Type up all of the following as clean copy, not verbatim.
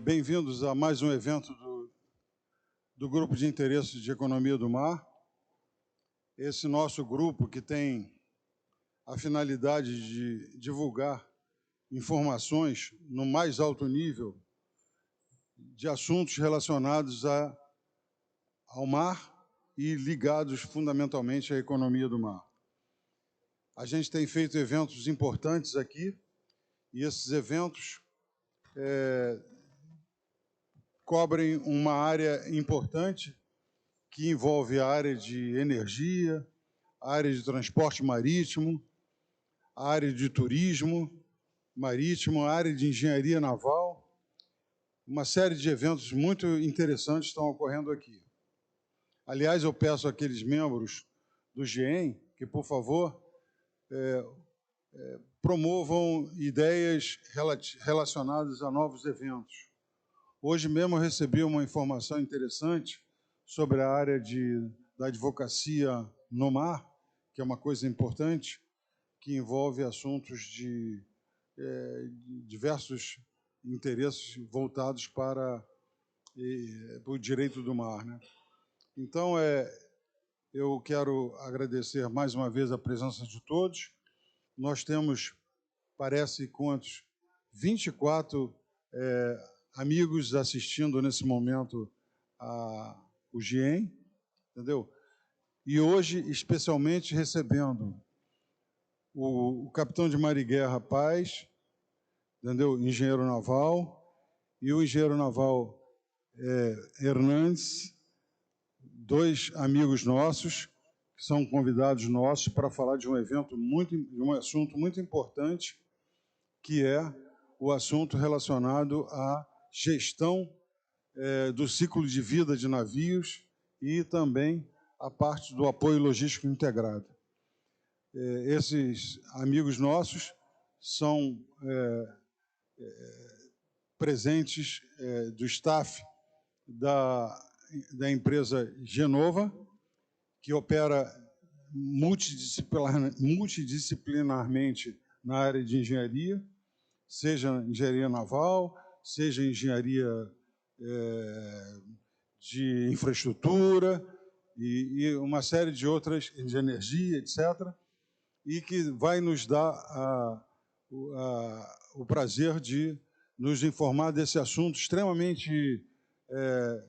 Bem-vindos a mais um evento do Grupo de Interesses de Economia do Mar. Esse nosso grupo que tem a finalidade de divulgar informações no mais alto nível de assuntos relacionados ao mar e ligados fundamentalmente à economia do mar. A gente tem feito eventos importantes aqui e esses eventos cobrem uma área importante que envolve a área de energia, a área de transporte marítimo, a área de turismo marítimo, a área de engenharia naval. Uma série de eventos muito interessantes estão ocorrendo aqui. Aliás, eu peço àqueles membros do GEM que, por favor, promovam ideias relacionadas a novos eventos. Hoje mesmo eu recebi uma informação interessante sobre a área da advocacia no mar, que é uma coisa importante, que envolve assuntos de diversos interesses voltados para o direito do mar, né? Então, eu quero agradecer mais uma vez a presença de todos. Nós temos, parece quantos, 24 amigos assistindo nesse momento o GIEM, entendeu? E hoje, especialmente, recebendo o capitão de Mar e Guerra Paz, entendeu? Engenheiro naval, e o engenheiro naval Hernandes, dois amigos nossos, que são convidados nossos para falar de um evento de um assunto muito importante, que é o assunto relacionado à gestão do ciclo de vida de navios e também a parte do apoio logístico integrado. Esses amigos nossos são presentes do staff da empresa Genova, que opera multidisciplinarmente na área de engenharia, seja engenharia naval, seja engenharia de infraestrutura e uma série de outras, de energia, etc., e que vai nos dar o prazer de nos informar desse assunto extremamente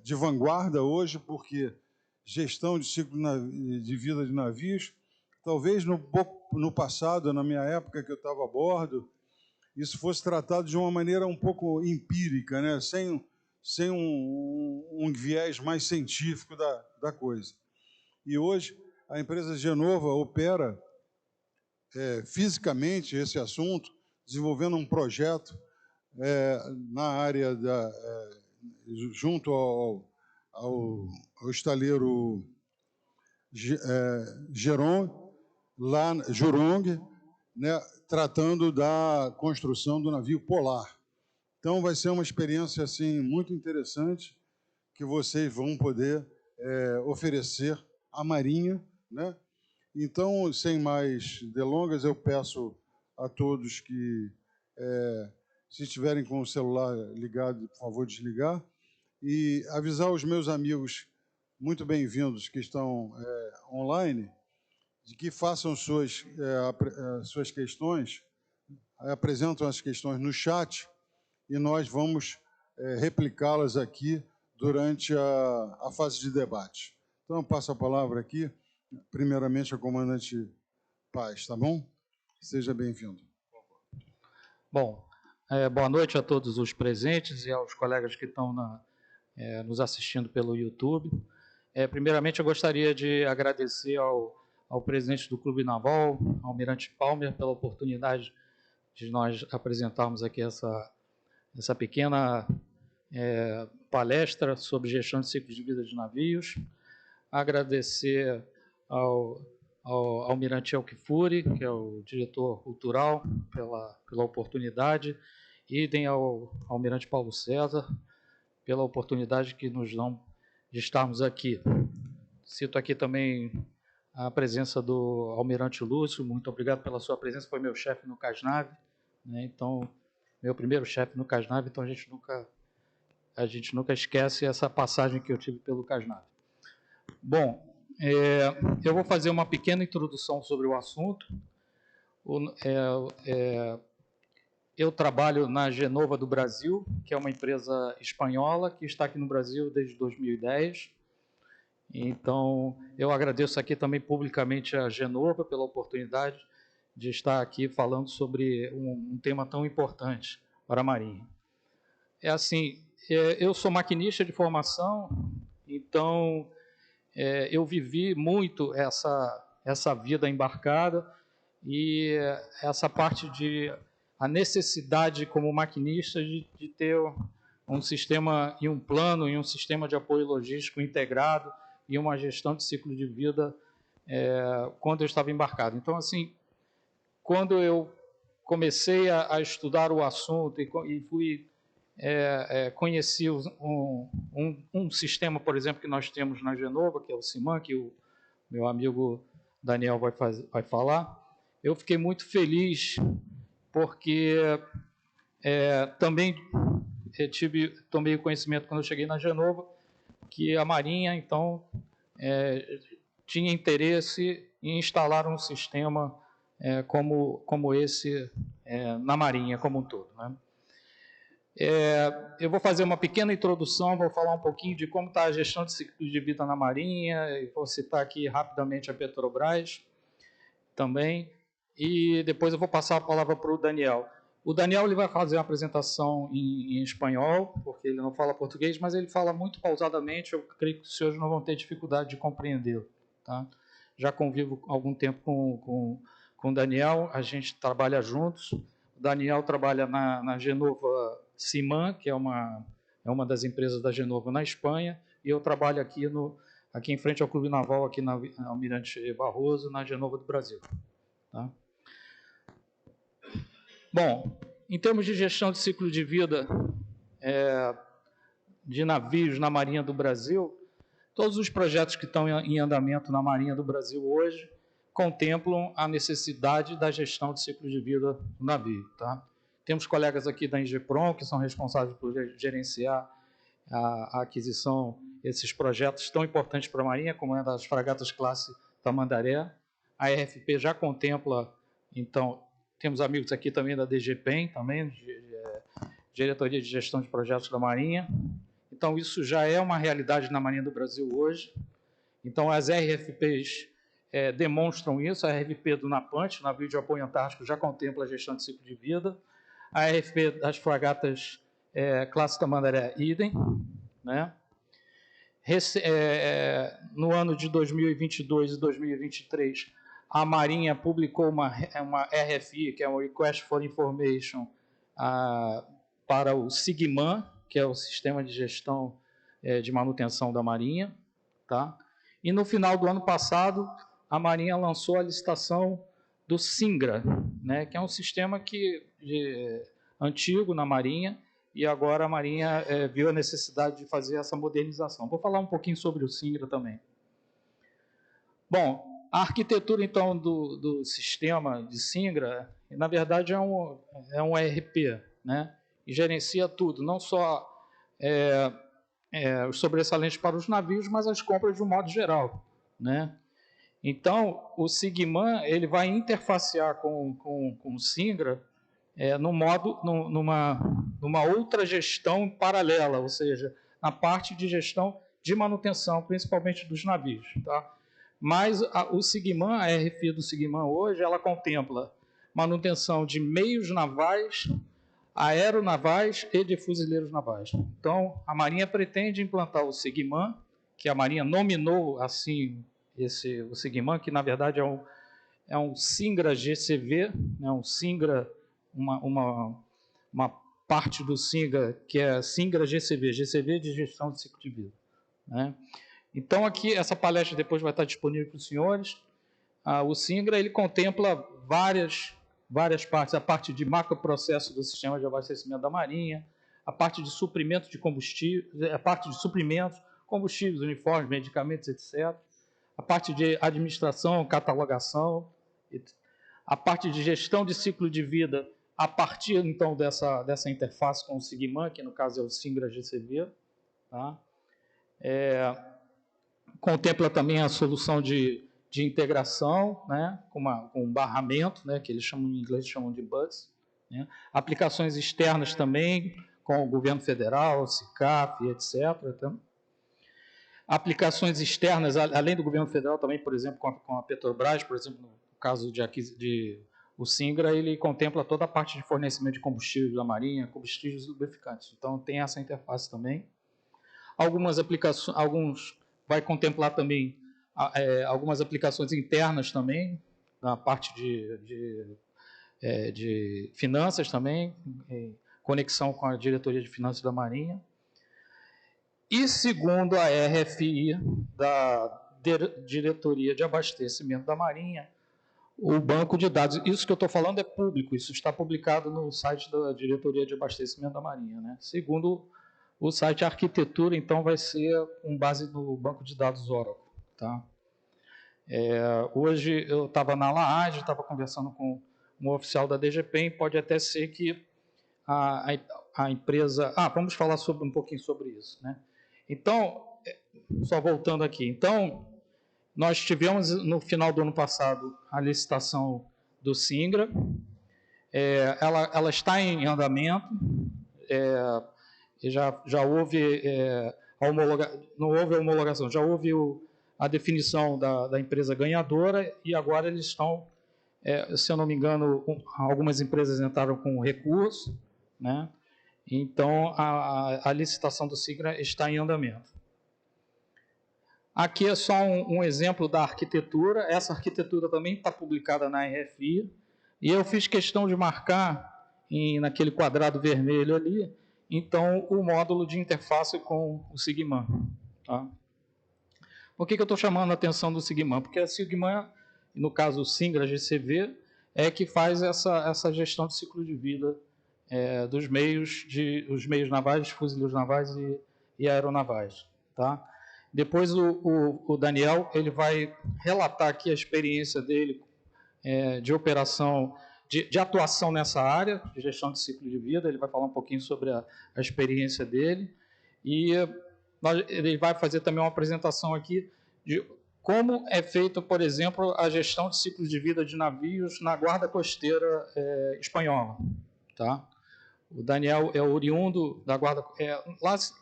de vanguarda hoje, porque gestão de ciclo de vida de navios, talvez no passado, na minha época que eu estava a bordo, isso fosse tratado de uma maneira um pouco empírica, né? sem um viés mais científico da coisa. E hoje a empresa Genova opera fisicamente esse assunto, desenvolvendo um projeto na área junto ao estaleiro Jurong, né, tratando da construção do navio polar. Então, vai ser uma experiência assim, muito interessante que vocês vão poder oferecer à Marinha, né? Então, sem mais delongas, eu peço a todos que, se estiverem com o celular ligado, por favor, desligar, e avisar os meus amigos muito bem-vindos que estão online, de que façam suas questões, apresentam as questões no chat, e nós vamos replicá-las aqui durante a fase de debate. Então, eu passo a palavra aqui, primeiramente, ao comandante Paz, tá bom? Seja bem-vindo. Bom, boa noite a todos os presentes e aos colegas que estão nos assistindo pelo YouTube. Primeiramente, eu gostaria de agradecer ao presidente do Clube Naval, Almirante Palmer, pela oportunidade de nós apresentarmos aqui essa pequena palestra sobre gestão de ciclos de vida de navios. Agradecer ao Almirante Elkifuri, que é o diretor cultural, pela oportunidade, idem ao Almirante Paulo César, pela oportunidade que nos dão de estarmos aqui. Cito aqui também a presença do Almirante Lúcio, muito obrigado pela sua presença, foi meu chefe no CASNAV, né? Então, meu primeiro chefe no CASNAV, então a gente nunca a gente nunca esquece essa passagem que eu tive pelo CASNAV. Bom, eu vou fazer uma pequena introdução sobre o assunto. Eu trabalho na Genova do Brasil, que é uma empresa espanhola que está aqui no Brasil desde 2010. Então, eu agradeço aqui também publicamente a Genova pela oportunidade de estar aqui falando sobre um tema tão importante para a Marinha. Eu sou maquinista de formação, então eu vivi muito essa vida embarcada e essa parte a necessidade como maquinista de ter um sistema e um plano e um sistema de apoio logístico integrado e uma gestão de ciclo de vida quando eu estava embarcado. Então, assim, quando eu comecei a estudar o assunto e fui conheci um sistema, por exemplo, que nós temos na Genova, que é o CIMAN, que o meu amigo Daniel vai falar, eu fiquei muito feliz porque também tomei o conhecimento quando eu cheguei na Genova que a Marinha, então, tinha interesse em instalar um sistema como esse na Marinha como um todo, né? Eu vou fazer uma pequena introdução, vou falar um pouquinho de como está a gestão de ciclo de vida na Marinha, e vou citar aqui rapidamente a Petrobras também, e depois eu vou passar a palavra para o Daniel. O Daniel ele vai fazer uma apresentação em espanhol, porque ele não fala português, mas ele fala muito pausadamente, eu creio que os senhores não vão ter dificuldade de compreendê-lo. Tá? Já convivo há algum tempo com o Daniel, a gente trabalha juntos. O Daniel trabalha na Genova CIMAN, que é uma das empresas da Genova na Espanha, e eu trabalho aqui em frente ao Clube Naval, aqui na Almirante Barroso, na Genova do Brasil. Tá? Bom, em termos de gestão de ciclo de vida de navios na Marinha do Brasil, todos os projetos que estão em andamento na Marinha do Brasil hoje contemplam a necessidade da gestão de ciclo de vida do navio. Tá? Temos colegas aqui da Ingeprom, que são responsáveis por gerenciar a aquisição desses projetos tão importantes para a Marinha, como é das fragatas classe Tamandaré. A RFP já contempla, então, temos amigos aqui também da DGPEM, também, Diretoria de Gestão de Projetos da Marinha. Então, isso já é uma realidade na Marinha do Brasil hoje. Então, as RFPs demonstram isso. A RFP do NAPANT, Navio de Apoio Antártico, já contempla a gestão de ciclo de vida. A RFP das fragatas classe Tamandaré, idem. Né? No ano de 2022 e 2023, a Marinha publicou uma RFI, que é um Request for Information, para o SIGMAN, que é o Sistema de Gestão de Manutenção da Marinha. Tá? E no final do ano passado, a Marinha lançou a licitação do SINGRA, né, que é um sistema antigo na Marinha, e agora a Marinha viu a necessidade de fazer essa modernização. Vou falar um pouquinho sobre o SINGRA também. Bom, a arquitetura, então, do sistema de SINGRA, na verdade, é um ERP, né, e gerencia tudo, não só os sobressalentes para os navios, mas as compras de um modo geral, né? Então, o SIGMAN ele vai interfacear com o SINGRA numa outra gestão paralela, ou seja, na parte de gestão de manutenção, principalmente dos navios. Tá? Mas o SIGMAN, a RFI do SIGMAN hoje, ela contempla manutenção de meios navais, aeronavais e de fuzileiros navais. Então, a Marinha pretende implantar o SIGMAN, que a Marinha nominou assim o SIGMAN, que na verdade é um SINGRA GCV, né, um SINGRA, uma parte do SINGRA, que é SINGRA GCV, GCV de Gestão de Ciclo de Vida. Né? Então, aqui, essa palestra depois vai estar disponível para os senhores. O SINGRA ele contempla várias partes, a parte de macroprocesso do sistema de abastecimento da Marinha, a parte de suprimento de combustível, a parte de suprimentos, combustíveis, uniformes, medicamentos, etc. A parte de administração, catalogação, a parte de gestão de ciclo de vida A partir, então, dessa interface com o Sigman, que no caso é o Singra GCV, tá? Contempla também a solução de integração, né, com um barramento, né, que eles chamam em inglês de bus, né? Aplicações externas também, com o governo federal, SICAF, etc. Então, aplicações externas, além do governo federal, também, por exemplo, com a Petrobras, por exemplo, no caso o Singra, ele contempla toda a parte de fornecimento de combustíveis da Marinha, combustíveis lubrificantes. Então, tem essa interface também. Algumas aplicações, vai contemplar também algumas aplicações internas também, na parte de finanças também, conexão com a Diretoria de Finanças da Marinha. E segundo a RFI, da Diretoria de Abastecimento da Marinha, o banco de dados, isso que eu estou falando é público, isso está publicado no site da Diretoria de Abastecimento da Marinha, né? Segundo o site, a arquitetura, então, vai ser com base no banco de dados Oracle, tá? Hoje eu estava na LAAD, estava conversando com um oficial da DGPEM, pode até ser que a empresa... vamos falar um pouquinho sobre isso, né? Então, só voltando aqui, então, nós tivemos no final do ano passado a licitação do Singra, ela está em andamento, já houve não houve a homologação, já houve a definição da empresa ganhadora e agora eles estão, se eu não me engano, algumas empresas entraram com recurso, né? Então a licitação do Singra está em andamento. Aqui é só um exemplo da arquitetura. Essa arquitetura também está publicada na RFI. E eu fiz questão de marcar, naquele quadrado vermelho ali, então, o módulo de interface com o Sigman. Tá? Por que eu estou chamando a atenção do Sigman? Porque a Sigman, no caso o Singra GCV, é que faz essa gestão de ciclo de vida dos meios navais, fuzileiros navais e aeronavais. Tá? Depois o Daniel ele vai relatar aqui a experiência dele de operação, de atuação nessa área, de gestão de ciclo de vida. Ele vai falar um pouquinho sobre a experiência dele. E ele vai fazer também uma apresentação aqui de como é feita, por exemplo, a gestão de ciclos de vida de navios na Guarda Costeira espanhola. Tá? O Daniel é oriundo da Guarda...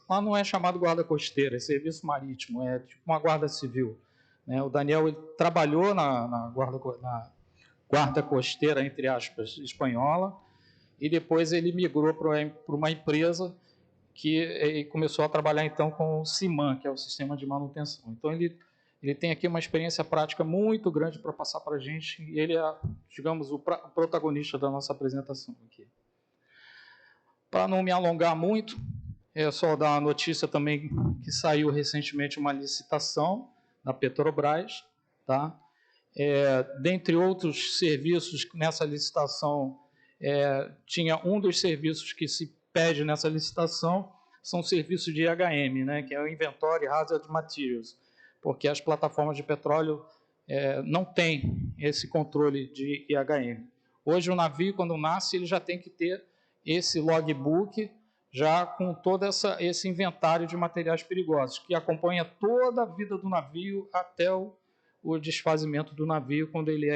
lá não é chamado Guarda Costeira, é Serviço Marítimo, é tipo uma Guarda Civil. Né? O Daniel ele trabalhou na Guarda Costeira, entre aspas, espanhola, e depois ele migrou para uma empresa que começou a trabalhar, então, com o CIMAN, que é o Sistema de Manutenção. Então, ele tem aqui uma experiência prática muito grande para passar para a gente, e ele é, digamos, o protagonista da nossa apresentação aqui. Para não me alongar muito, é só dar uma notícia também que saiu recentemente uma licitação da Petrobras, tá? Dentre outros serviços, nessa licitação, tinha um dos serviços que se pede nessa licitação, são serviços de IHM, né, que é o Inventory Hazard Materials, porque as plataformas de petróleo não têm esse controle de IHM. Hoje, o navio, quando nasce, ele já tem que ter esse logbook, já com todo esse inventário de materiais perigosos, que acompanha toda a vida do navio até o desfazimento do navio, quando ele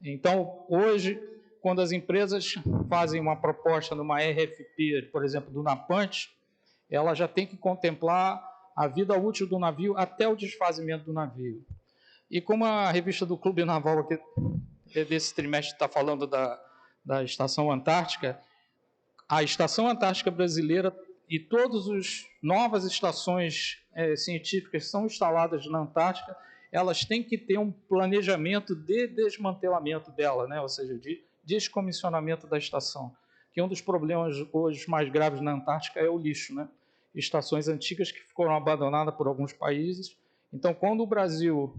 Então, hoje, quando as empresas fazem uma proposta numa RFP, por exemplo, do Napante, ela já tem que contemplar a vida útil do navio até o desfazimento do navio. E como a revista do Clube Naval aqui, desse trimestre está falando da Estação Antártica, a Estação Antártica Brasileira e todas as novas estações científicas que são instaladas na Antártica, elas têm que ter um planejamento de desmantelamento dela, né? Ou seja, de descomissionamento da estação. Que um dos problemas hoje mais graves na Antártica é o lixo, né? Estações antigas que foram abandonadas por alguns países. Então, quando o Brasil,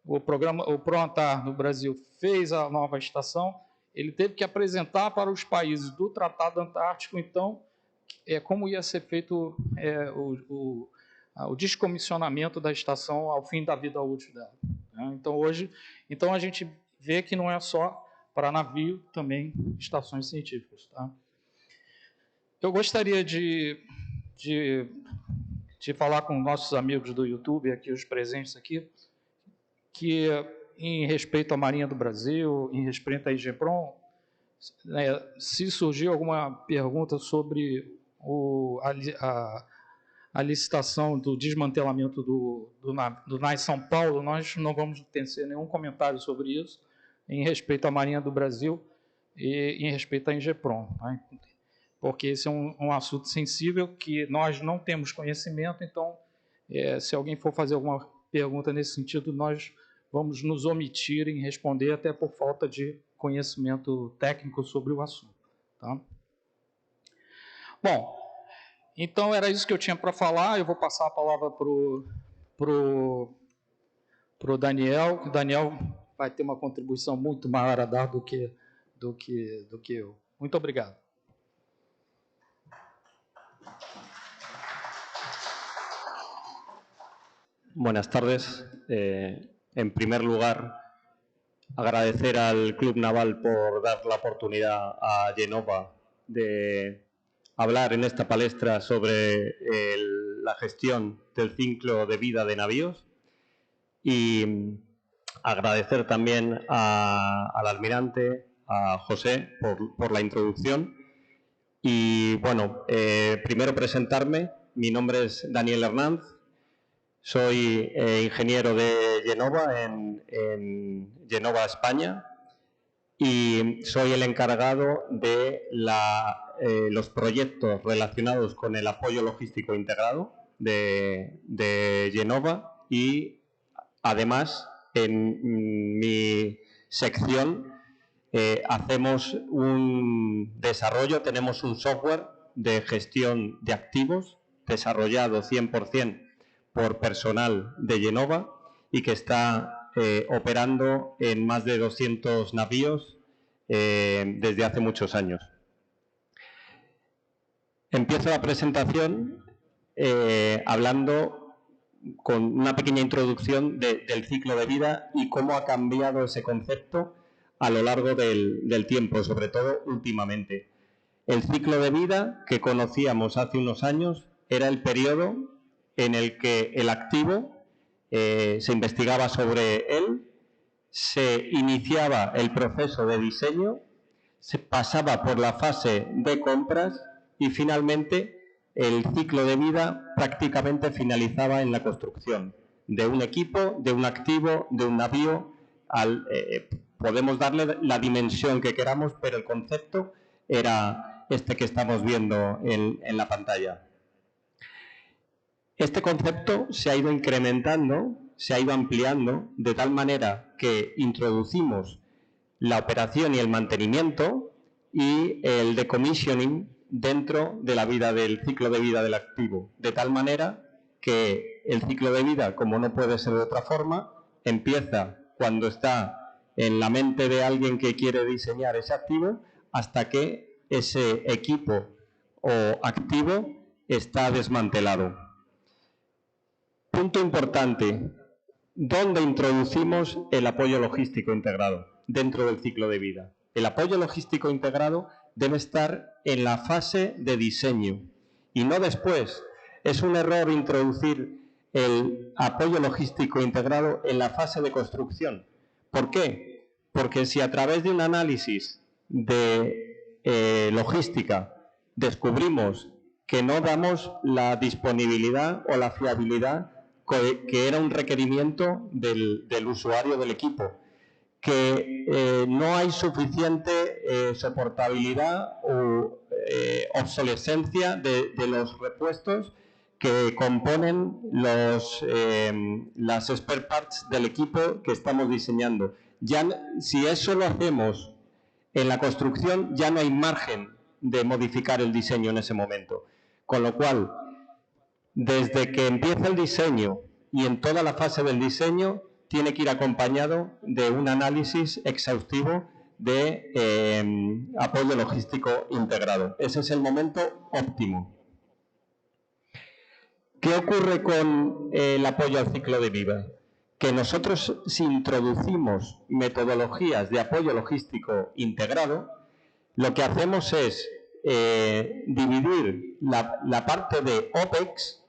o ProAntar no Brasil fez a nova estação, ele teve que apresentar para os países do Tratado Antártico, então, como ia ser feito o descomissionamento da estação ao fim da vida útil dela. Né? Então, hoje, a gente vê que não é só para navio, também estações científicas. Tá? Eu gostaria de falar com nossos amigos do YouTube, aqui, os presentes aqui, que em respeito à Marinha do Brasil, em respeito à IGPROM, se surgir alguma pergunta sobre a licitação do desmantelamento do NAS São Paulo, nós não vamos tecer nenhum comentário sobre isso, em respeito à Marinha do Brasil e em respeito à IGPROM, tá? Porque esse é um assunto sensível que nós não temos conhecimento, então, se alguém for fazer alguma pergunta nesse sentido, nós vamos nos omitir em responder, até por falta de conhecimento técnico sobre o assunto. Tá? Bom, então era isso que eu tinha para falar. Eu vou passar a palavra pro Daniel. O Daniel vai ter uma contribuição muito maior a dar do que eu. Muito obrigado. Buenas tardes. En primer lugar, agradecer al Club Naval por dar la oportunidad a Genova de hablar en esta palestra sobre la gestión del ciclo de vida de navíos y agradecer también al almirante, a José, por la introducción. Y bueno, primero presentarme. Mi nombre es Daniel Hernández. Soy ingeniero de Genova, en Genova, España, y soy el encargado de los proyectos relacionados con el apoyo logístico integrado de Genova y, además, en mi sección hacemos un desarrollo, tenemos un software de gestión de activos desarrollado 100% por personal de Genova y que está operando en más de 200 navíos desde hace muchos años. Empiezo la presentación hablando con una pequeña introducción del ciclo de vida y cómo ha cambiado ese concepto a lo largo del tiempo, sobre todo últimamente. El ciclo de vida que conocíamos hace unos años era el periodo en el que el activo se investigaba sobre él, se iniciaba el proceso de diseño, se pasaba por la fase de compras y finalmente el ciclo de vida prácticamente finalizaba en la construcción de un equipo, de un activo, de un navío. Podemos darle la dimensión que queramos, pero el concepto era este que estamos viendo en la pantalla. Este concepto se ha ido incrementando, se ha ido ampliando, de tal manera que introducimos la operación y el mantenimiento y el decommissioning dentro de la vida del ciclo de vida del activo, de tal manera que el ciclo de vida, como no puede ser de otra forma, empieza cuando está en la mente de alguien que quiere diseñar ese activo hasta que ese equipo o activo está desmantelado. Punto importante, ¿dónde introducimos el apoyo logístico integrado dentro del ciclo de vida? El apoyo logístico integrado debe estar en la fase de diseño y no después. Es un error introducir el apoyo logístico integrado en la fase de construcción. ¿Por qué? Porque si a través de un análisis de logística descubrimos que no damos la disponibilidad o la fiabilidad que era un requerimiento del usuario del equipo, que no hay suficiente soportabilidad o obsolescencia de los repuestos que componen las spare parts del equipo que estamos diseñando. Ya, si eso lo hacemos en la construcción, ya no hay margen de modificar el diseño en ese momento. Con lo cual, desde que empieza el diseño y en toda la fase del diseño, tiene que ir acompañado de un análisis exhaustivo de apoyo logístico integrado. Ese es el momento óptimo. ¿Qué ocurre con el apoyo al ciclo de vida? que nosotros, si introducimos metodologías de apoyo logístico integrado, lo que hacemos es dividir la parte de OPEX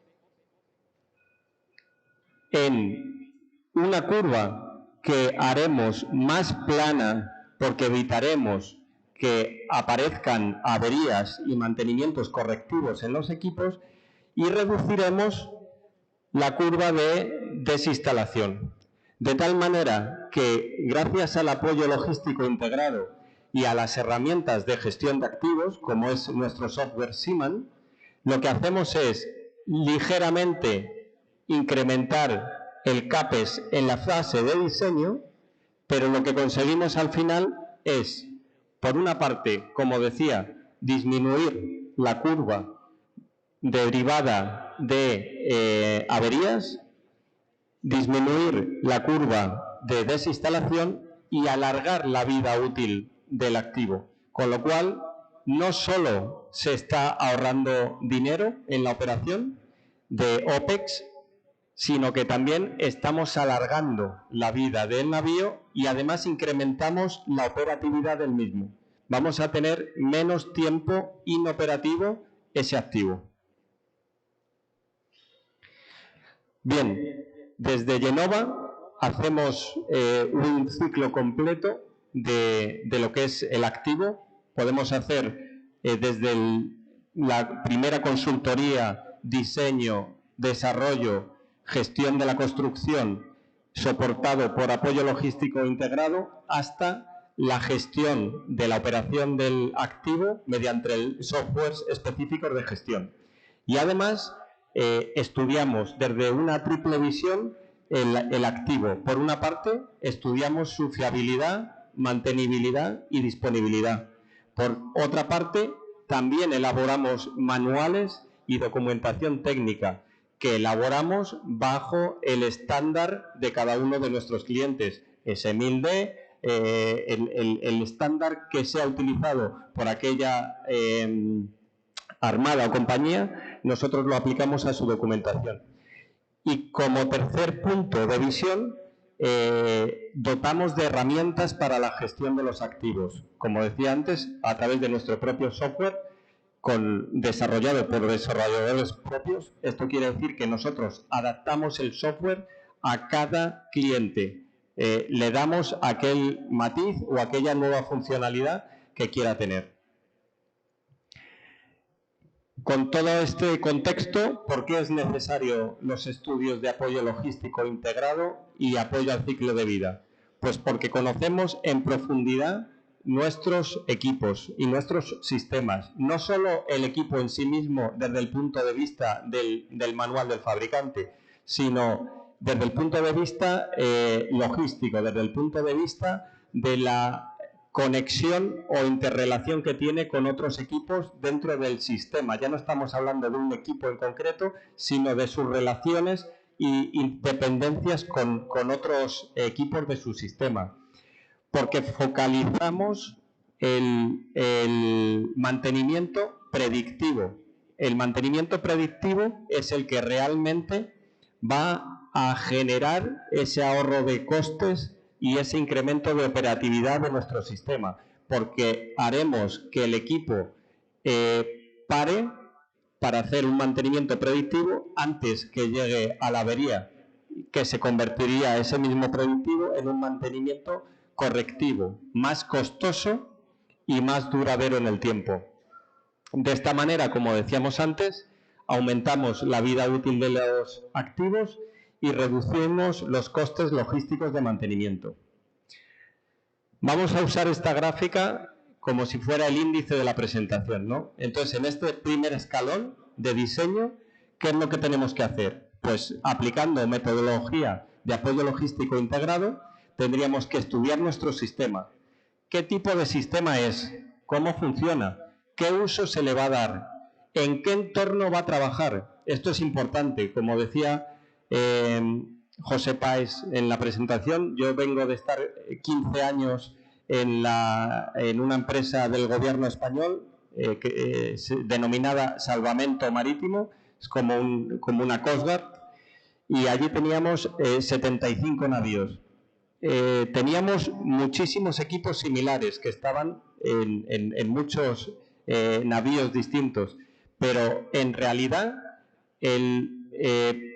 en una curva que haremos más plana porque evitaremos que aparezcan averías y mantenimientos correctivos en los equipos, y reduciremos la curva de desinstalación. De tal manera que, gracias al apoyo logístico integrado y a las herramientas de gestión de activos, como es nuestro software Siman, lo que hacemos es ligeramente incrementar el CAPEX en la fase de diseño, pero lo que conseguimos al final es, por una parte, como decía, disminuir la curva derivada de averías, disminuir la curva de desinstalación y alargar la vida útil del activo. Con lo cual, no solo se está ahorrando dinero en la operación de OPEX, sino que también estamos alargando la vida del navío y además incrementamos la operatividad del mismo. Vamos a tener menos tiempo inoperativo ese activo. Bien, desde Genova hacemos un ciclo completo de lo que es el activo. Podemos hacer desde la primera consultoría, diseño, desarrollo, gestión de la construcción, soportado por apoyo logístico integrado, hasta la gestión de la operación del activo mediante softwares específicos de gestión. Y además estudiamos desde una triple visión el activo. Por una parte, estudiamos su fiabilidad, mantenibilidad y disponibilidad. Por otra parte, también elaboramos manuales y documentación técnica que elaboramos bajo el estándar de cada uno de nuestros clientes, S1000D, el estándar que sea utilizado por aquella armada o compañía, nosotros lo aplicamos a su documentación. Y como tercer punto de visión, dotamos de herramientas para la gestión de los activos. Como decía antes, a través de nuestro propio software, desarrollado por desarrolladores propios. Esto quiere decir que nosotros adaptamos el software a cada cliente. Le damos aquel matiz o aquella nueva funcionalidad que quiera tener. Con todo este contexto, ¿por qué es necesario los estudios de apoyo logístico integrado y apoyo al ciclo de vida? Pues porque conocemos en profundidad nuestros equipos y nuestros sistemas. No solo el equipo en sí mismo desde el punto de vista del manual del fabricante, sino desde el punto de vista logístico, desde el punto de vista de la conexión o interrelación que tiene con otros equipos dentro del sistema. Ya no estamos hablando de un equipo en concreto, sino de sus relaciones y dependencias con otros equipos de su sistema. Porque focalizamos el mantenimiento predictivo. El mantenimiento predictivo es el que realmente va a generar ese ahorro de costes y ese incremento de operatividad de nuestro sistema, porque haremos que el equipo pare para hacer un mantenimiento predictivo antes que llegue a la avería, que se convertiría ese mismo predictivo en un mantenimiento correctivo, más costoso y más duradero en el tiempo. De esta manera, como decíamos antes, aumentamos la vida útil de los activos y reducimos los costes logísticos de mantenimiento. Vamos a usar esta gráfica como si fuera el índice de la presentación, ¿no? Entonces, en este primer escalón de diseño, ¿qué es lo que tenemos que hacer? Pues aplicando metodología de apoyo logístico integrado, tendríamos que estudiar nuestro sistema. ¿Qué tipo de sistema es? ¿Cómo funciona? ¿Qué uso se le va a dar? ¿En qué entorno va a trabajar? Esto es importante. Como decía José Páez en la presentación, yo vengo de estar 15 años en una empresa del gobierno español denominada Salvamento Marítimo, es como una Coast Guard, y allí teníamos 75 navíos. Teníamos muchísimos equipos similares que estaban en muchos navíos distintos, pero en realidad el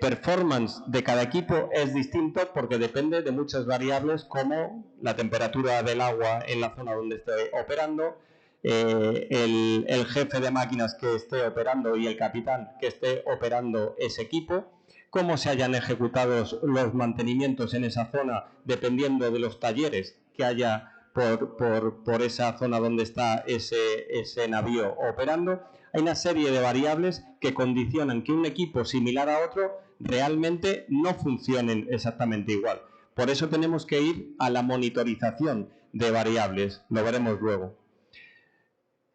performance de cada equipo es distinto porque depende de muchas variables como la temperatura del agua en la zona donde esté operando, el jefe de máquinas que esté operando y el capitán que esté operando ese equipo, cómo se hayan ejecutado los mantenimientos en esa zona dependiendo de los talleres que haya por esa zona donde está ese navío operando. Hay una serie de variables que condicionan que un equipo similar a otro realmente no funcionen exactamente igual. Por eso tenemos que ir a la monitorización de variables, lo veremos luego.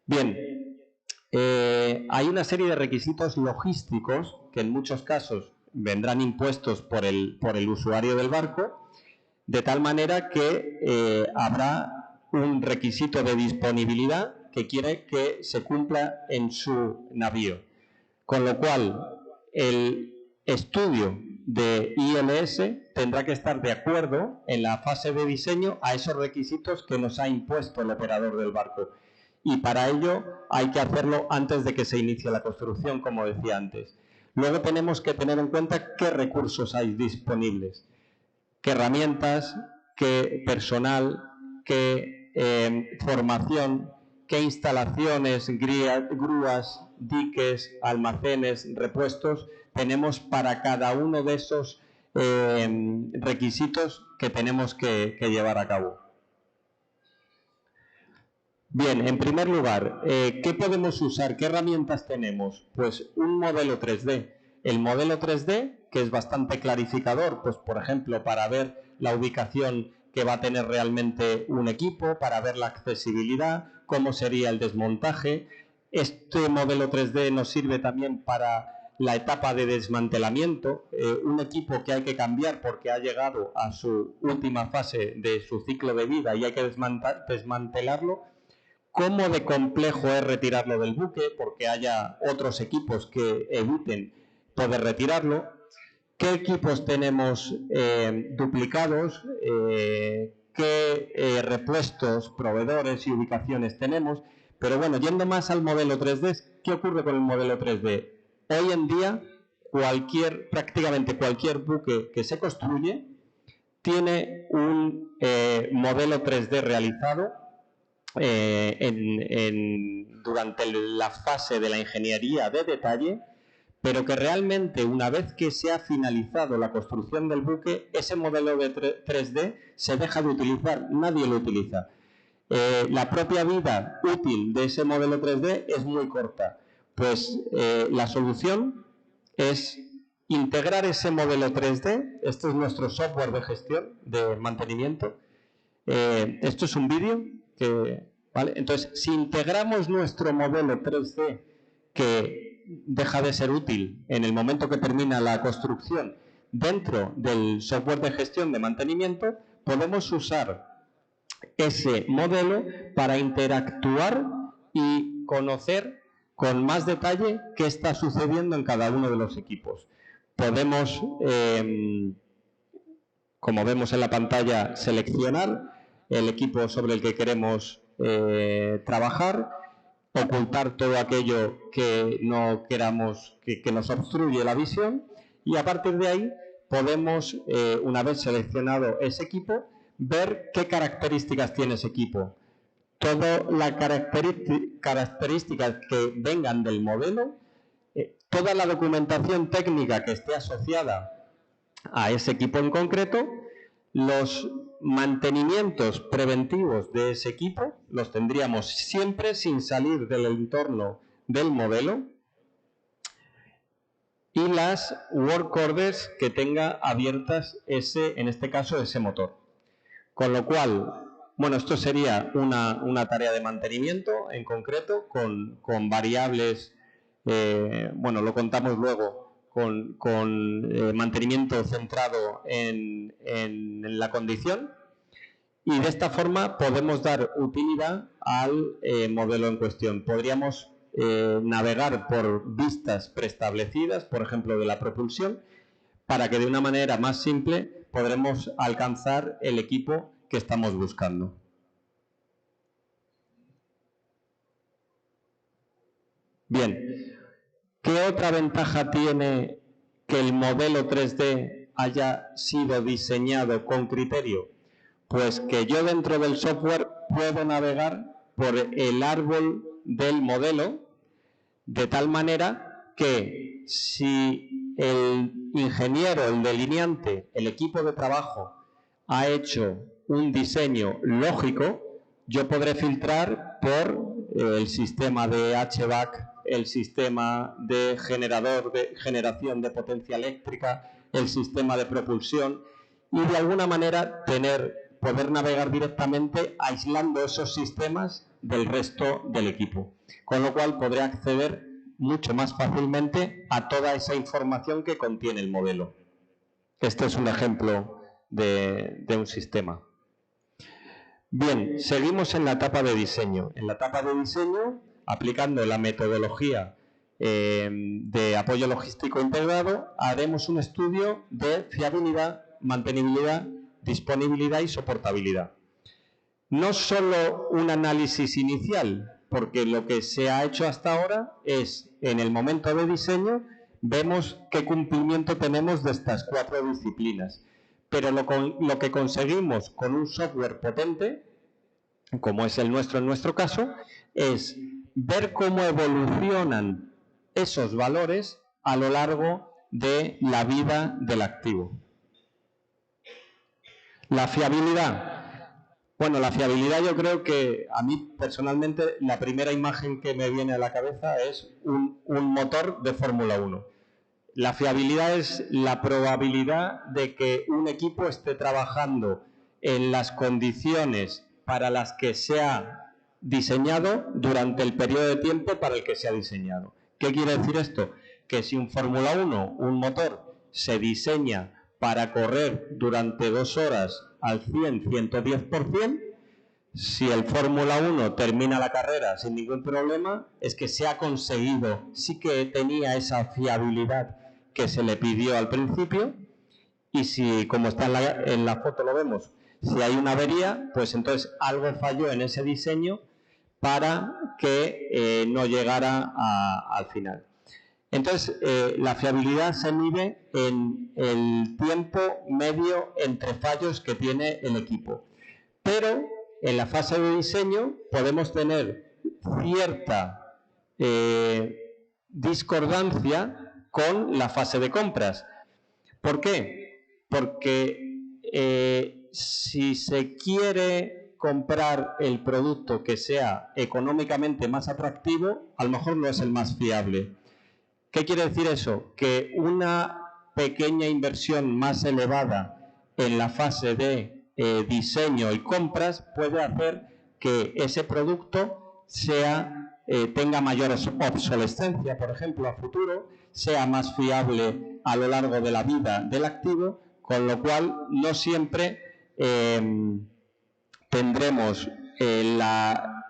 Bien, hay una serie de requisitos logísticos que en muchos casos vendrán impuestos por el usuario del barco, de tal manera que habrá un requisito de disponibilidad que quiere que se cumpla en su navío. Con lo cual, el estudio de ILS tendrá que estar de acuerdo en la fase de diseño a esos requisitos que nos ha impuesto el operador del barco. Y para ello hay que hacerlo antes de que se inicie la construcción, como decía antes. Luego tenemos que tener en cuenta qué recursos hay disponibles, qué herramientas, qué personal, qué formación, qué instalaciones, grúas, diques, almacenes, repuestos tenemos para cada uno de esos requisitos que tenemos que llevar a cabo. Bien, en primer lugar, ¿qué podemos usar? ¿Qué herramientas tenemos? Pues un modelo 3D. El modelo 3D, que es bastante clarificador, pues por ejemplo, para ver la ubicación que va a tener realmente un equipo, para ver la accesibilidad, cómo sería el desmontaje. Este modelo 3D nos sirve también para la etapa de desmantelamiento, un equipo que hay que cambiar porque ha llegado a su última fase de su ciclo de vida y hay que desmantelarlo. Cómo de complejo es retirarlo del buque porque haya otros equipos que eviten poder retirarlo. ¿Qué equipos tenemos duplicados? ¿Qué repuestos, proveedores y ubicaciones tenemos? Pero bueno, yendo más al modelo 3D, ¿qué ocurre con el modelo 3D? Hoy en día, prácticamente cualquier buque que se construye tiene un modelo 3D realizado durante la fase de la ingeniería de detalle, pero que realmente una vez que se ha finalizado la construcción del buque, ese modelo de 3D se deja de utilizar, nadie lo utiliza. La propia vida útil de ese modelo 3D es muy corta, pues la solución es integrar ese modelo 3D, este es nuestro software de gestión de mantenimiento. Esto es un vídeo ¿vale? Entonces, si integramos nuestro modelo 3D, que deja de ser útil en el momento que termina la construcción, dentro del software de gestión de mantenimiento, podemos usar ese modelo para interactuar y conocer con más detalle qué está sucediendo en cada uno de los equipos. Podemos, como vemos en la pantalla, seleccionar el equipo sobre el que queremos trabajar, ocultar todo aquello que no queramos que nos obstruye la visión, y a partir de ahí podemos, una vez seleccionado ese equipo, ver qué características tiene ese equipo. Todas las características que vengan del modelo, toda la documentación técnica que esté asociada a ese equipo en concreto, los mantenimientos preventivos de ese equipo los tendríamos siempre sin salir del entorno del modelo, y las work orders que tenga abiertas en este caso ese motor. Con lo cual, bueno, esto sería una tarea de mantenimiento en concreto con variables, bueno, lo contamos luego, con mantenimiento centrado en la condición, y de esta forma podemos dar utilidad al modelo en cuestión. Podríamos navegar por vistas preestablecidas, por ejemplo, de la propulsión, para que de una manera más simple podremos alcanzar el equipo que estamos buscando. Bien, ¿qué otra ventaja tiene que el modelo 3D haya sido diseñado con criterio? Pues que yo dentro del software puedo navegar por el árbol del modelo de tal manera que si el ingeniero, el delineante, el equipo de trabajo ha hecho un diseño lógico, yo podré filtrar por el sistema de HVAC, el sistema de generación de potencia eléctrica, el sistema de propulsión, y de alguna manera poder navegar directamente aislando esos sistemas del resto del equipo. Con lo cual podré acceder mucho más fácilmente a toda esa información que contiene el modelo. Este es un ejemplo de un sistema. Bien, seguimos en la etapa de diseño. En la etapa de diseño, aplicando la metodología de apoyo logístico integrado, haremos un estudio de fiabilidad, mantenibilidad, disponibilidad y soportabilidad. No solo un análisis inicial, porque lo que se ha hecho hasta ahora es, en el momento de diseño, vemos qué cumplimiento tenemos de estas 4 disciplinas. Pero lo que conseguimos con un software potente, como es el nuestro en nuestro caso, es ver cómo evolucionan esos valores a lo largo de la vida del activo. La fiabilidad. Bueno, la fiabilidad, yo creo que a mí personalmente la primera imagen que me viene a la cabeza es un motor de Fórmula 1. La fiabilidad es la probabilidad de que un equipo esté trabajando en las condiciones para las que se ha diseñado durante el periodo de tiempo para el que se ha diseñado. ¿Qué quiere decir esto? Que si un Fórmula 1, un motor, se diseña para correr durante 2 horas al 100, 110%, si el Fórmula 1 termina la carrera sin ningún problema, es que se ha conseguido, sí que tenía esa fiabilidad que se le pidió al principio, y si, como está en la foto lo vemos, si hay una avería, pues entonces algo falló en ese diseño para que no llegara al final. Entonces, la fiabilidad se mide en el tiempo medio entre fallos que tiene el equipo. Pero en la fase de diseño podemos tener cierta discordancia con la fase de compras. ¿Por qué? Porque si se quiere comprar el producto que sea económicamente más atractivo, a lo mejor no es el más fiable. ¿Qué quiere decir eso? Que una pequeña inversión más elevada en la fase de diseño y compras puede hacer que ese producto tenga mayor obsolescencia, por ejemplo, a futuro, sea más fiable a lo largo de la vida del activo, con lo cual no siempre tendremos la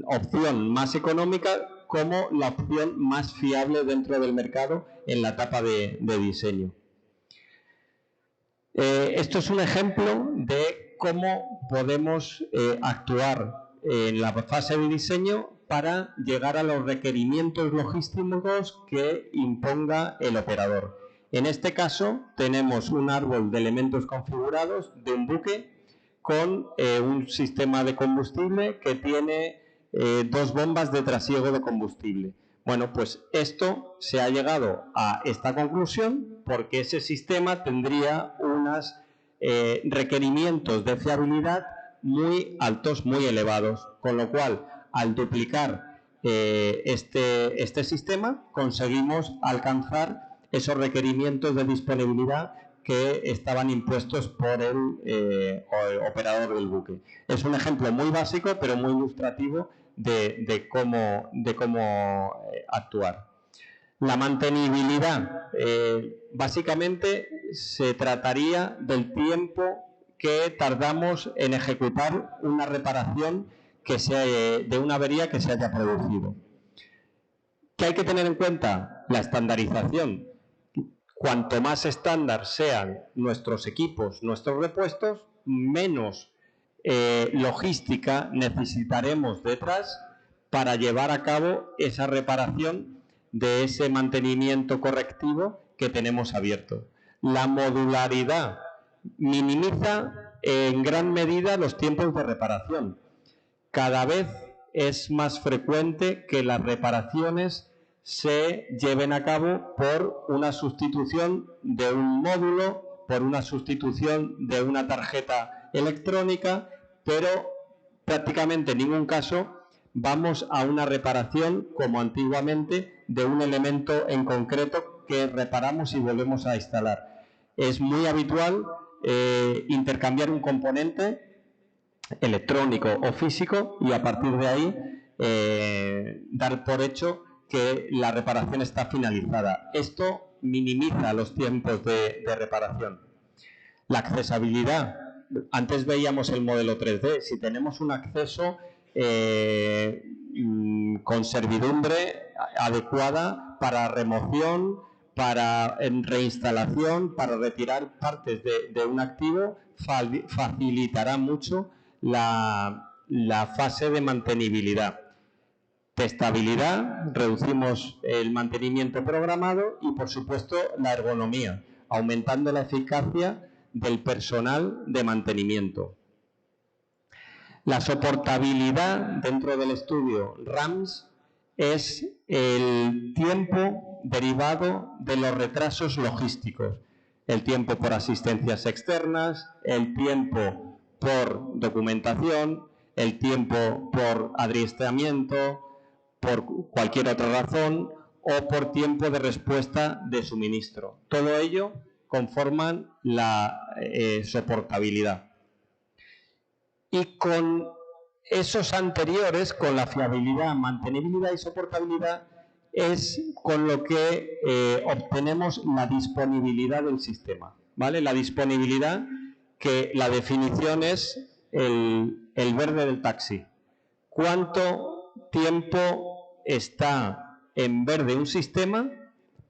opción más económica como la opción más fiable dentro del mercado en la etapa de diseño. Esto es un ejemplo de cómo podemos actuar en la fase de diseño para llegar a los requerimientos logísticos que imponga el operador. En este caso tenemos un árbol de elementos configurados de un buque con un sistema de combustible que tiene 2 bombas de trasiego de combustible. Bueno, pues esto se ha llegado a esta conclusión porque ese sistema tendría unos requerimientos de fiabilidad muy altos, muy elevados, con lo cual al duplicar este sistema conseguimos alcanzar esos requerimientos de disponibilidad que estaban impuestos por el operador del buque. Es un ejemplo muy básico, pero muy ilustrativo de cómo actuar. La mantenibilidad, básicamente se trataría del tiempo que tardamos en ejecutar una reparación de una avería que se haya producido. ¿Qué hay que tener en cuenta? La estandarización. Cuanto más estándar sean nuestros equipos, nuestros repuestos, menos logística necesitaremos detrás para llevar a cabo esa reparación de ese mantenimiento correctivo que tenemos abierto. La modularidad minimiza en gran medida los tiempos de reparación. Cada vez es más frecuente que las reparaciones se lleven a cabo por una sustitución de un módulo, por una sustitución de una tarjeta electrónica, pero prácticamente en ningún caso vamos a una reparación como antiguamente de un elemento en concreto que reparamos y volvemos a instalar. Es muy habitual intercambiar un componente electrónico o físico y a partir de ahí dar por hecho que la reparación está finalizada. Esto minimiza los tiempos de reparación. La accesibilidad. Antes veíamos el modelo 3D. Si tenemos un acceso con servidumbre adecuada para remoción, para reinstalación, para retirar partes de un activo, facilitará mucho la fase de mantenibilidad. Testabilidad, reducimos el mantenimiento programado y, por supuesto, la ergonomía, aumentando la eficacia del personal de mantenimiento. La soportabilidad dentro del estudio RAMS es el tiempo derivado de los retrasos logísticos, el tiempo por asistencias externas, el tiempo por documentación, el tiempo por adiestramiento, por cualquier otra razón o por tiempo de respuesta de suministro. Todo ello conforman la soportabilidad. Y con esos anteriores, con la fiabilidad, mantenibilidad y soportabilidad, es con lo que obtenemos la disponibilidad del sistema, ¿vale? La disponibilidad, que la definición es el verde del taxi. ¿Cuánto tiempo está en verde un sistema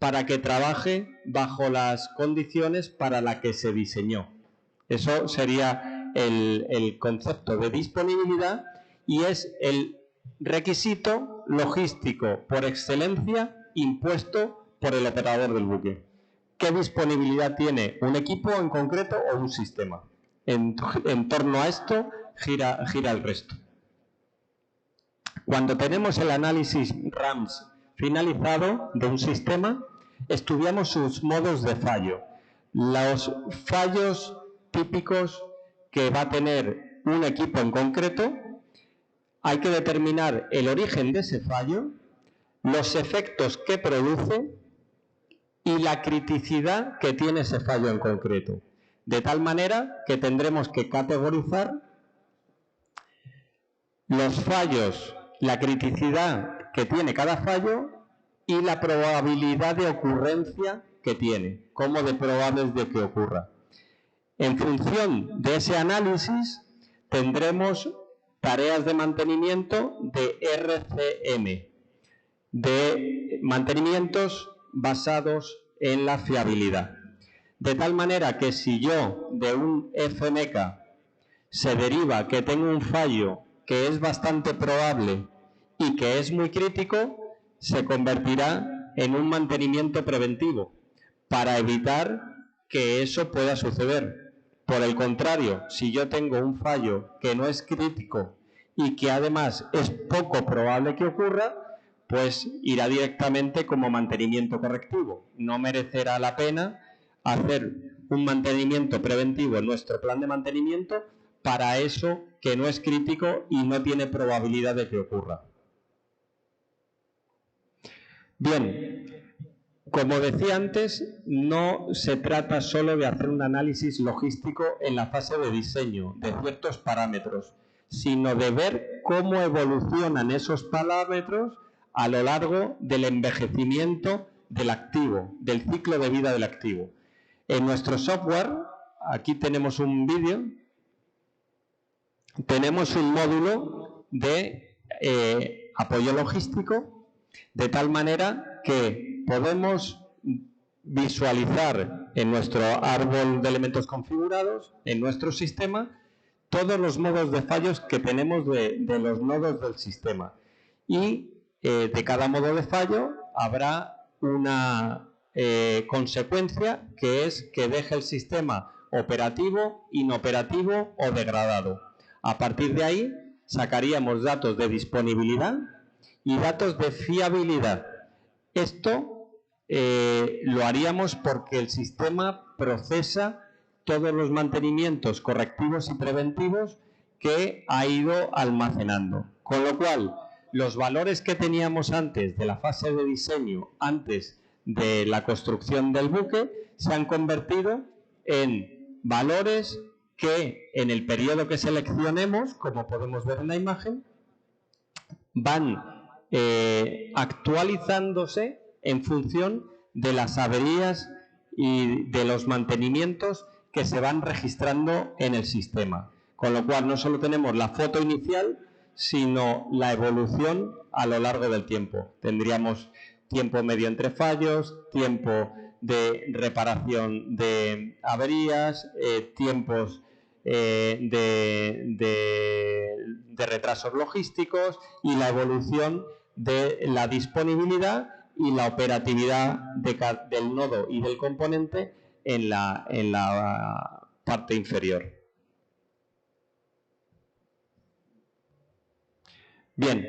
para que trabaje bajo las condiciones para las que se diseñó? Eso sería el concepto de disponibilidad y es el requisito logístico por excelencia impuesto por el operador del buque. ¿Qué disponibilidad tiene un equipo en concreto o un sistema? En torno a esto gira el resto. Cuando tenemos el análisis RAMS finalizado de un sistema, estudiamos sus modos de fallo. Los fallos típicos que va a tener un equipo en concreto, hay que determinar el origen de ese fallo, los efectos que produce y la criticidad que tiene ese fallo en concreto. De tal manera que tendremos que categorizar los fallos, la criticidad que tiene cada fallo y la probabilidad de ocurrencia que tiene, cómo de probable es de que ocurra. En función de ese análisis tendremos tareas de mantenimiento de RCM, de mantenimientos basados en la fiabilidad. De tal manera que si yo de un FMK se deriva que tengo un fallo que es bastante probable y que es muy crítico, se convertirá en un mantenimiento preventivo para evitar que eso pueda suceder. Por el contrario, si yo tengo un fallo que no es crítico y que además es poco probable que ocurra, pues irá directamente como mantenimiento correctivo. No merecerá la pena hacer un mantenimiento preventivo en nuestro plan de mantenimiento para eso que no es crítico y no tiene probabilidad de que ocurra. Bien, como decía antes, no se trata solo de hacer un análisis logístico en la fase de diseño de ciertos parámetros, sino de ver cómo evolucionan esos parámetros a lo largo del envejecimiento del activo, del ciclo de vida del activo. En nuestro software, aquí tenemos un vídeo, tenemos un módulo de apoyo logístico, de tal manera que podemos visualizar en nuestro árbol de elementos configurados, en nuestro sistema, todos los modos de fallos que tenemos de los nodos del sistema. Y de cada modo de fallo habrá una consecuencia, que es que deje el sistema operativo, inoperativo o degradado. A partir de ahí sacaríamos datos de disponibilidad y datos de fiabilidad. Esto lo haríamos porque el sistema procesa todos los mantenimientos correctivos y preventivos que ha ido almacenando. Con lo cual, los valores que teníamos antes de la fase de diseño, antes de la construcción del buque, se han convertido en valores que en el periodo que seleccionemos, como podemos ver en la imagen, van actualizándose en función de las averías y de los mantenimientos que se van registrando en el sistema. Con lo cual no solo tenemos la foto inicial, sino la evolución a lo largo del tiempo. Tendríamos tiempo medio entre fallos, tiempo de reparación de averías, tiempos de retrasos logísticos y la evolución de la disponibilidad y la operatividad del nodo y del componente en la parte inferior. Bien,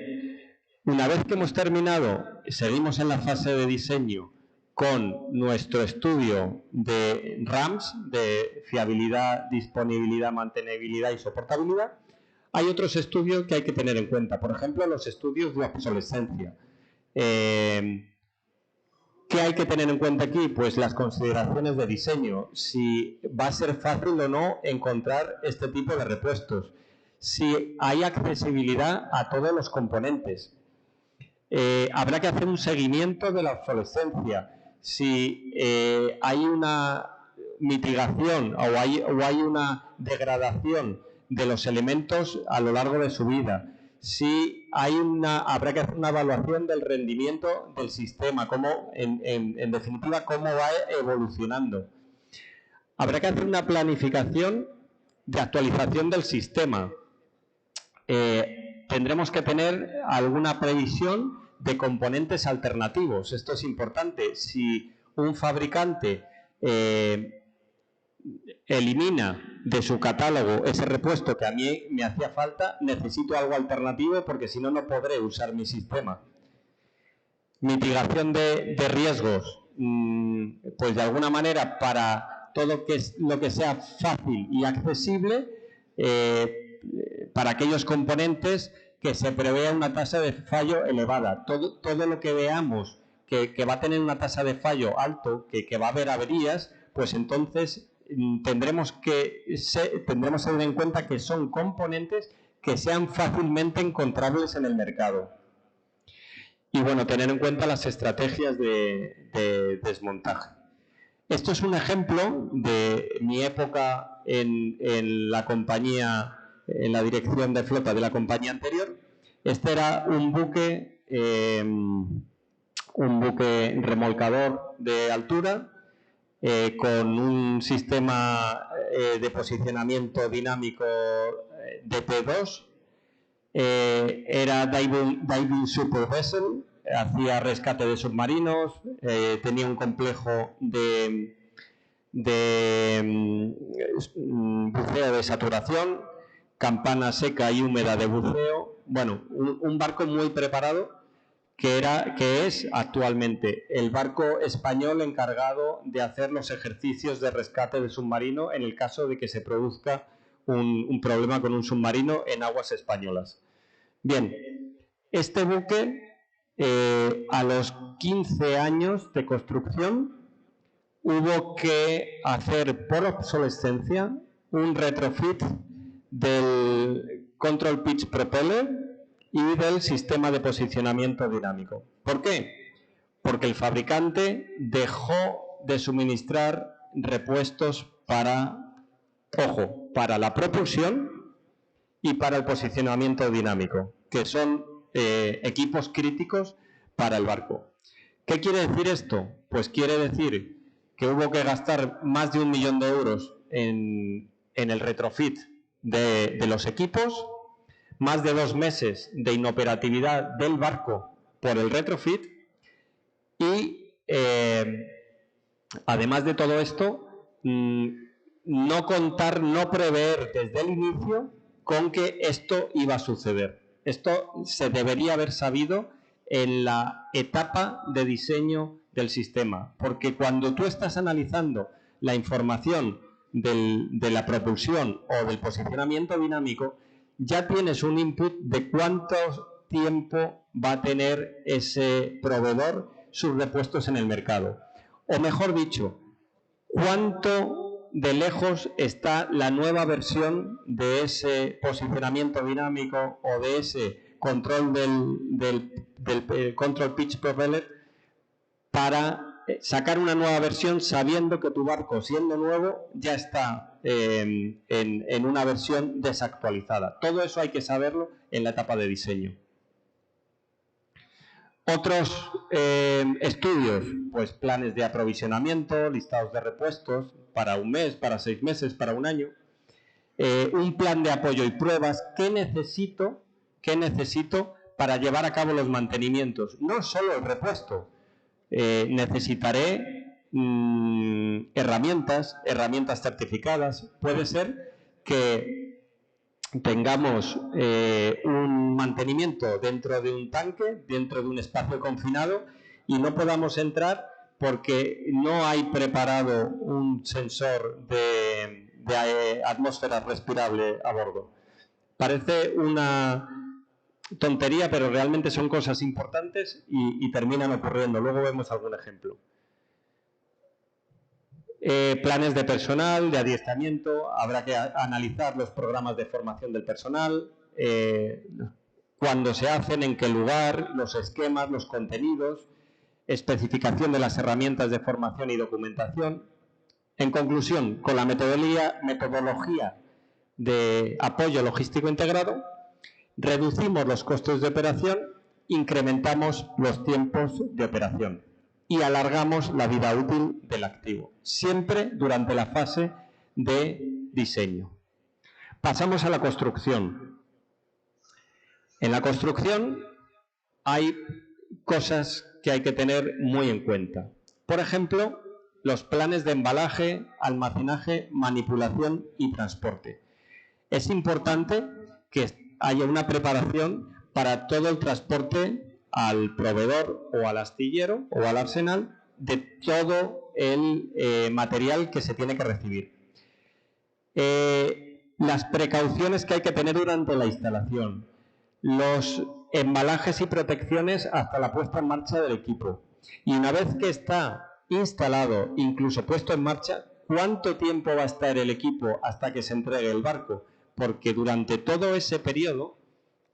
una vez que hemos terminado, seguimos en la fase de diseño con nuestro estudio de RAMs, de fiabilidad, disponibilidad, mantenibilidad y soportabilidad. Hay otros estudios que hay que tener en cuenta, por ejemplo, los estudios de obsolescencia. ¿Qué hay que tener en cuenta aquí? Pues las consideraciones de diseño, si va a ser fácil o no encontrar este tipo de repuestos, si hay accesibilidad a todos los componentes. Habrá que hacer un seguimiento de la obsolescencia, si hay una mitigación o hay una degradación de los elementos a lo largo de su vida, si hay habrá que hacer una evaluación del rendimiento del sistema, cómo, en definitiva, cómo va evolucionando. Habrá que hacer una planificación de actualización del sistema. Tendremos que tener alguna previsión de componentes alternativos. Esto es importante. Si un fabricante elimina de su catálogo ese repuesto que a mí me hacía falta, necesito algo alternativo porque si no, no podré usar mi sistema. Mitigación de riesgos. Pues de alguna manera, para todo lo que sea fácil y accesible, para aquellos componentes que se prevea una tasa de fallo elevada. Todo lo que veamos que va a tener una tasa de fallo alto, que va a haber averías, pues entonces tendremos que tener en cuenta que son componentes que sean fácilmente encontrables en el mercado. Y bueno, tener en cuenta las estrategias de desmontaje. Esto es un ejemplo de mi época en la compañía, en la dirección de flota de la compañía anterior. Este era un buque remolcador de altura con un sistema de posicionamiento dinámico DP2. Era diving super vessel, hacía rescate de submarinos, tenía un complejo de buceo de saturación, campana seca y húmeda de buceo. Bueno, un barco muy preparado que es actualmente el barco español encargado de hacer los ejercicios de rescate de submarino en el caso de que se produzca un problema con un submarino en aguas españolas. Bien, este buque a los 15 años de construcción hubo que hacer por obsolescencia un retrofit del Control Pitch Propeller y del sistema de posicionamiento dinámico. ¿Por qué? Porque el fabricante dejó de suministrar repuestos para la propulsión y para el posicionamiento dinámico, que son equipos críticos para el barco. ¿Qué quiere decir esto? Pues quiere decir que hubo que gastar más de 1 millón de euros en el retrofit de los equipos, más de 2 meses de inoperatividad del barco por el retrofit y, además de todo esto, no prever desde el inicio con que esto iba a suceder. Esto se debería haber sabido en la etapa de diseño del sistema, porque cuando tú estás analizando la información de la propulsión o del posicionamiento dinámico, ya tienes un input de cuánto tiempo va a tener ese proveedor sus repuestos en el mercado. O mejor dicho, cuánto de lejos está la nueva versión de ese posicionamiento dinámico o de ese control del control pitch propeller para sacar una nueva versión sabiendo que tu barco, siendo nuevo, ya está en una versión desactualizada. Todo eso hay que saberlo en la etapa de diseño. Otros estudios, pues planes de aprovisionamiento, listados de repuestos para 1 mes, para 6 meses, para 1 año. Un plan de apoyo y pruebas. ¿Qué necesito para llevar a cabo los mantenimientos? No solo el repuesto. Necesitaré herramientas certificadas. Puede ser que tengamos un mantenimiento dentro de un tanque, dentro de un espacio confinado, y no podamos entrar porque no hay preparado un sensor de atmósfera respirable a bordo. Parece una tontería, pero realmente son cosas importantes y terminan ocurriendo. Luego vemos algún ejemplo. Planes de personal, de adiestramiento. Habrá que analizar los programas de formación del personal, cuándo se hacen, en qué lugar, los esquemas, los contenidos, especificación de las herramientas de formación y documentación. En conclusión, con la metodología de apoyo logístico integrado, reducimos los costos de operación, incrementamos los tiempos de operación y alargamos la vida útil del activo, siempre durante la fase de diseño. Pasamos a la construcción. En la construcción hay cosas que hay que tener muy en cuenta. Por ejemplo, los planes de embalaje, almacenaje, manipulación y transporte. Es importante que haya una preparación para todo el transporte al proveedor o al astillero o al arsenal de todo el material que se tiene que recibir. Las precauciones que hay que tener durante la instalación, los embalajes y protecciones hasta la puesta en marcha del equipo. Y una vez que está instalado, incluso puesto en marcha, ¿cuánto tiempo va a estar el equipo hasta que se entregue el barco? Porque durante todo ese periodo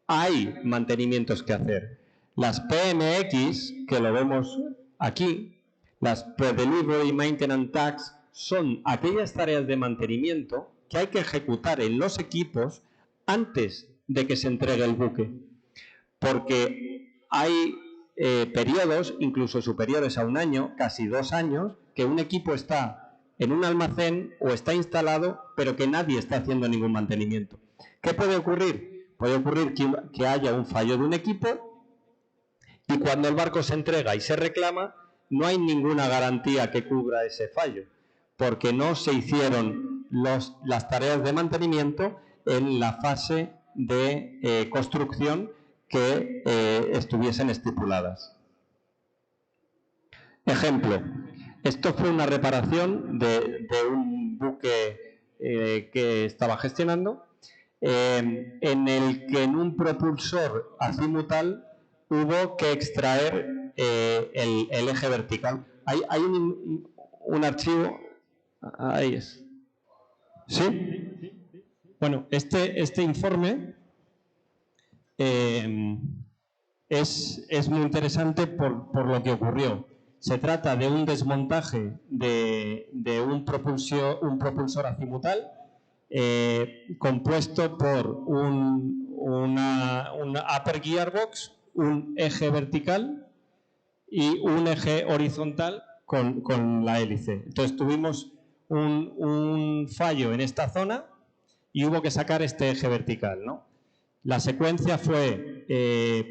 hay mantenimientos que hacer. Las PMX, que lo vemos aquí, las Pre-Delivery Maintenance Tasks, son aquellas tareas de mantenimiento que hay que ejecutar en los equipos antes de que se entregue el buque. Porque hay periodos, incluso superiores a 1 año, casi 2 años, que un equipo está en un almacén o está instalado, pero que nadie está haciendo ningún mantenimiento. ¿Qué puede ocurrir? Puede ocurrir que haya un fallo de un equipo y cuando el barco se entrega y se reclama, no hay ninguna garantía que cubra ese fallo, porque no se hicieron las tareas de mantenimiento en la fase de construcción que estuviesen estipuladas. Ejemplo, esto fue una reparación de un buque que estaba gestionando, en el que en un propulsor azimutal hubo que extraer el eje vertical. Hay un archivo, ahí es. ¿Sí? Bueno, este informe es muy interesante por lo que ocurrió. Se trata de un desmontaje de un propulsor azimutal compuesto por una upper gearbox, un eje vertical y un eje horizontal con la hélice. Entonces tuvimos un fallo en esta zona y hubo que sacar este eje vertical, ¿no? La secuencia fue,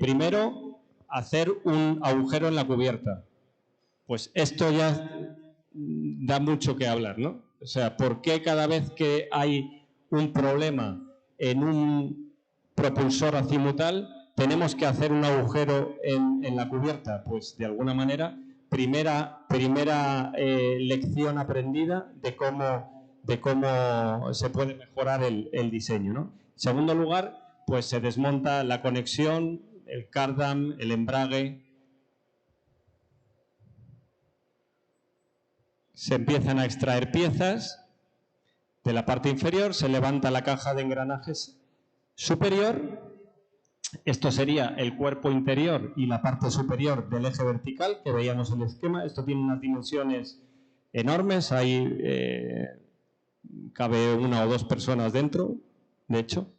primero, hacer un agujero en la cubierta. Pues esto ya da mucho que hablar, ¿no? O sea, ¿por qué cada vez que hay un problema en un propulsor azimutal tenemos que hacer un agujero en la cubierta? Pues de alguna manera, primera lección aprendida de cómo se puede mejorar el diseño, ¿no? En segundo lugar, pues se desmonta la conexión, el cardam, el embrague. Se empiezan a extraer piezas de la parte inferior, se levanta la caja de engranajes superior. Esto sería el cuerpo interior y la parte superior del eje vertical que veíamos en el esquema. Esto tiene unas dimensiones enormes, ahí cabe 1 o 2 personas dentro, de hecho.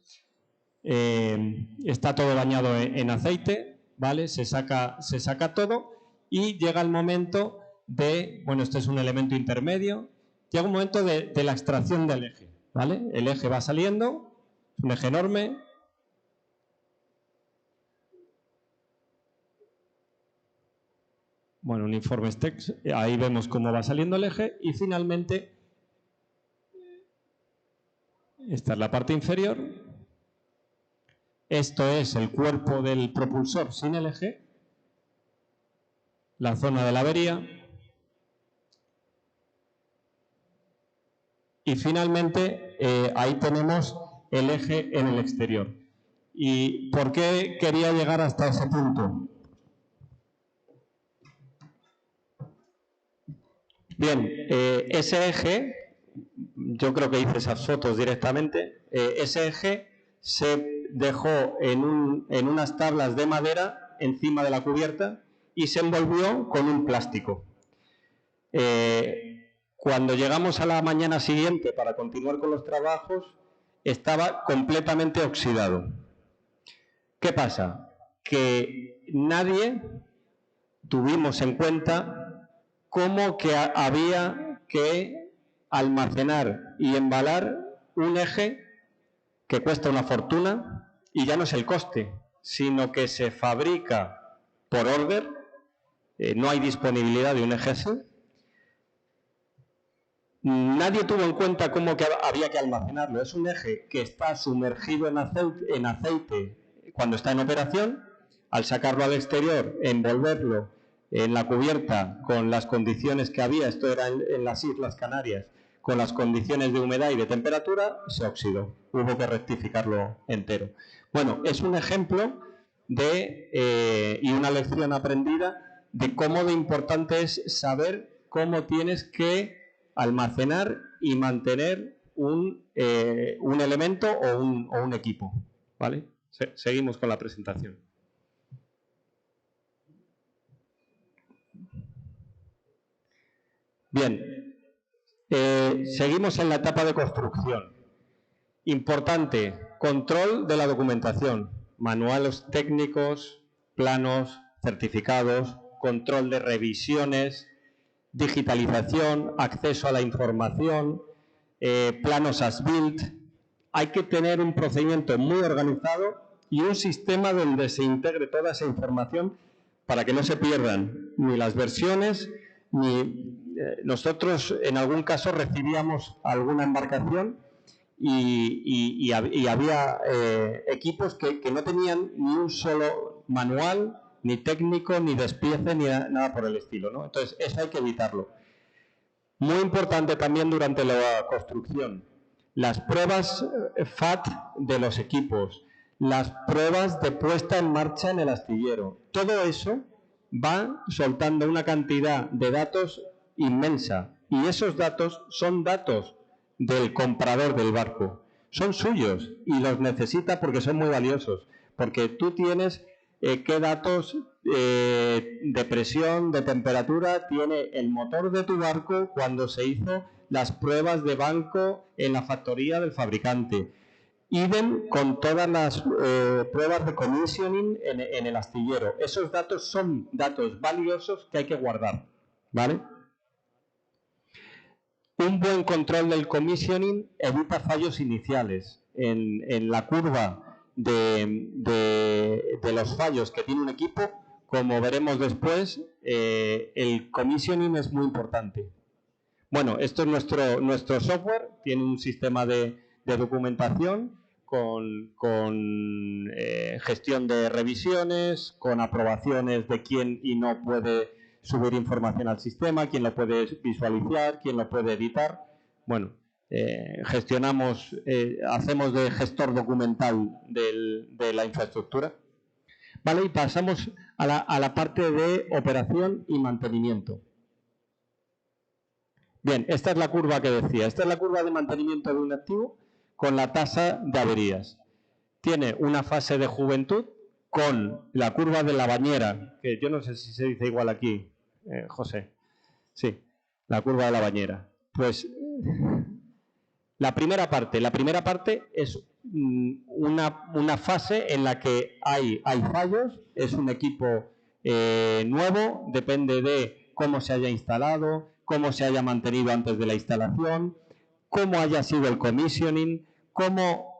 Está todo bañado en aceite, ¿vale? Se saca todo y llega el momento de, bueno, este es un elemento intermedio, llega un momento de la extracción del eje, ¿vale? El eje va saliendo, es un eje enorme. Bueno, un informe STEX, ahí vemos cómo va saliendo el eje y finalmente esta es la parte inferior. Esto es el cuerpo del propulsor sin el eje, la zona de la avería. Y finalmente, ahí tenemos el eje en el exterior. ¿Y por qué quería llegar hasta ese punto? Bien, ese eje, yo creo que hice esas fotos directamente, ese eje se dejó en unas tablas de madera encima de la cubierta y se envolvió con un plástico. Cuando llegamos a la mañana siguiente para continuar con los trabajos, estaba completamente oxidado. ¿Qué pasa? Que nadie tuvimos en cuenta cómo que había que almacenar y embalar un eje que cuesta una fortuna, y ya no es el coste, sino que se fabrica por orden, no hay disponibilidad de un eje así. Nadie tuvo en cuenta cómo que había que almacenarlo. Es un eje que está sumergido en aceite cuando está en operación. Al sacarlo al exterior, envolverlo en la cubierta con las condiciones que había, esto era en las Islas Canarias, con las condiciones de humedad y de temperatura, se oxidó. Hubo que rectificarlo entero. Bueno, es un ejemplo y una lección aprendida de cómo de importante es saber cómo tienes que almacenar y mantener un elemento o un equipo, ¿vale? Seguimos con la presentación. Bien, seguimos en la etapa de construcción. Importante, control de la documentación, manuales técnicos, planos, certificados, control de revisiones, digitalización, acceso a la información, planos as-built. Hay que tener un procedimiento muy organizado y un sistema donde se integre toda esa información para que no se pierdan ni las versiones, ni nosotros en algún caso recibíamos alguna embarcación y había equipos que no tenían ni un solo manual, ni técnico, ni despiece, ni nada por el estilo, ¿no? Entonces, eso hay que evitarlo. Muy importante también durante la construcción, las pruebas FAT de los equipos, las pruebas de puesta en marcha en el astillero. Todo eso va soltando una cantidad de datos inmensa, y esos datos son datos del comprador del barco. Son suyos y los necesita porque son muy valiosos, porque tú tienes qué datos de presión, de temperatura tiene el motor de tu barco cuando se hizo las pruebas de banco en la factoría del fabricante. Idem con todas las pruebas de commissioning en el astillero. Esos datos son datos valiosos que hay que guardar, ¿vale? Un buen control del commissioning evita fallos iniciales. En la curva de los fallos que tiene un equipo, como veremos después, el commissioning es muy importante. Bueno, esto es nuestro software, tiene un sistema de documentación con gestión de revisiones, con aprobaciones de quién y no puede subir información al sistema, quién lo puede visualizar, quién lo puede editar. Bueno, gestionamos, hacemos de gestor documental de la infraestructura. Vale, y pasamos a la parte de operación y mantenimiento. Bien, esta es la curva que decía. Esta es la curva de mantenimiento de un activo con la tasa de averías. Tiene una fase de juventud con la curva de la bañera, que yo no sé si se dice igual aquí, José. Sí, la curva de la bañera. Pues la primera parte es una fase en la que hay fallos, es un equipo nuevo, depende de cómo se haya instalado, cómo se haya mantenido antes de la instalación, cómo haya sido el commissioning, cómo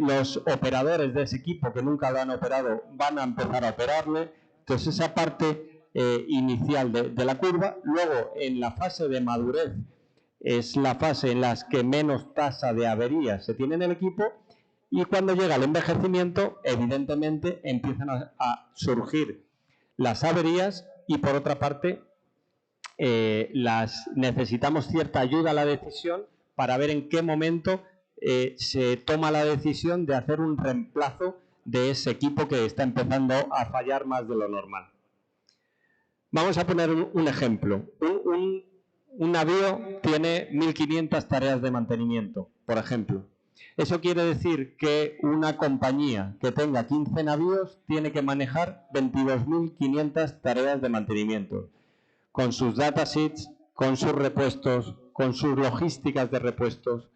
los operadores de ese equipo que nunca lo han operado van a empezar a operarle. Entonces esa parte inicial de la curva. Luego, en la fase de madurez, es la fase en la que menos tasa de averías se tiene en el equipo, y cuando llega el envejecimiento, evidentemente empiezan a surgir las averías, y por otra parte necesitamos cierta ayuda a la decisión para ver en qué momento se toma la decisión de hacer un reemplazo de ese equipo que está empezando a fallar más de lo normal. Vamos a poner un ejemplo. Un navío tiene 1.500 tareas de mantenimiento, por ejemplo. Eso quiere decir que una compañía que tenga 15 navíos tiene que manejar 22.500 tareas de mantenimiento, con sus datasheets, con sus repuestos, con sus logísticas de repuestos,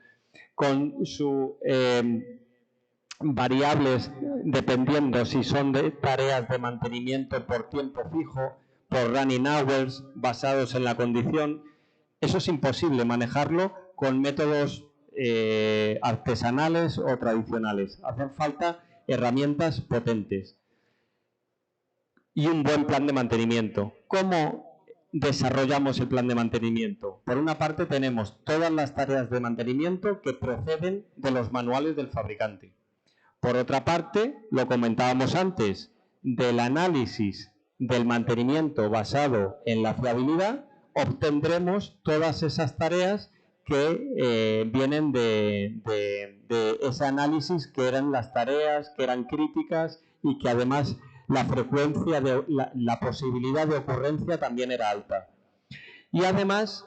con sus variables, dependiendo si son de tareas de mantenimiento por tiempo fijo, por running hours, basados en la condición. Eso es imposible manejarlo con métodos artesanales o tradicionales. Hacen falta herramientas potentes y un buen plan de mantenimiento. ¿Cómo desarrollamos el plan de mantenimiento? Por una parte, tenemos todas las tareas de mantenimiento que proceden de los manuales del fabricante. Por otra parte, lo comentábamos antes, del análisis del mantenimiento basado en la fiabilidad, obtendremos todas esas tareas que vienen de ese análisis, que eran las tareas que eran críticas y que además la frecuencia de la posibilidad de ocurrencia también era alta. Y además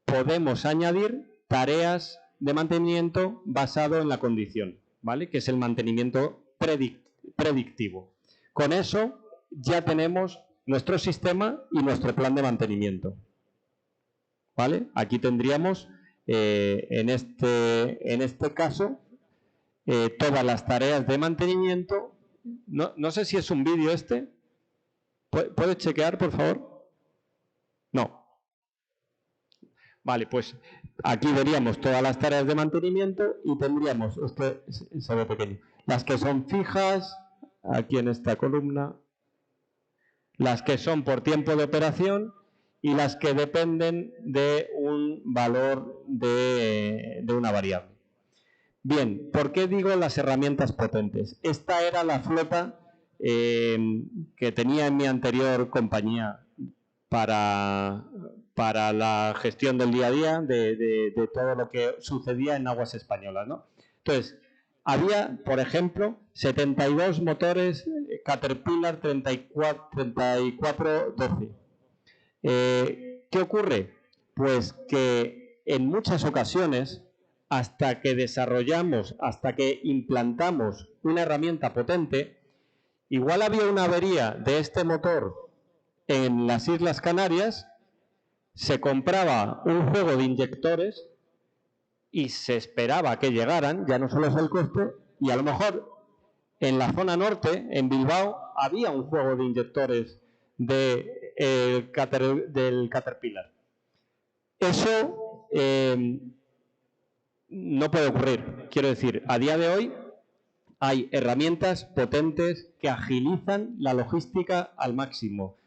podemos añadir tareas de mantenimiento basado en la condición, ¿vale? Que es el mantenimiento predictivo. Con eso ya tenemos nuestro sistema y nuestro plan de mantenimiento, ¿vale? Aquí tendríamos en este caso todas las tareas de mantenimiento. No sé si es un vídeo este. ¿Puedes chequear, por favor? No. Vale, pues aquí veríamos todas las tareas de mantenimiento y tendríamos, esto se ve pequeño, las que son fijas, aquí en esta columna, las que son por tiempo de operación y las que dependen de un valor de una variable. Bien, ¿por qué digo las herramientas potentes? Esta era la flota que tenía en mi anterior compañía para la gestión del día a día de todo lo que sucedía en aguas españolas, ¿no? Entonces, había, por ejemplo, 72 motores Caterpillar 3412. ¿Qué ocurre? Pues que en muchas ocasiones, hasta que desarrollamos, hasta que implantamos una herramienta potente, igual había una avería de este motor en las Islas Canarias, se compraba un juego de inyectores y se esperaba que llegaran, ya no solo es el coste, y a lo mejor en la zona norte, en Bilbao, había un juego de inyectores del Caterpillar. Eso no puede ocurrir. Quiero decir, a día de hoy hay herramientas potentes que agilizan la logística al máximo.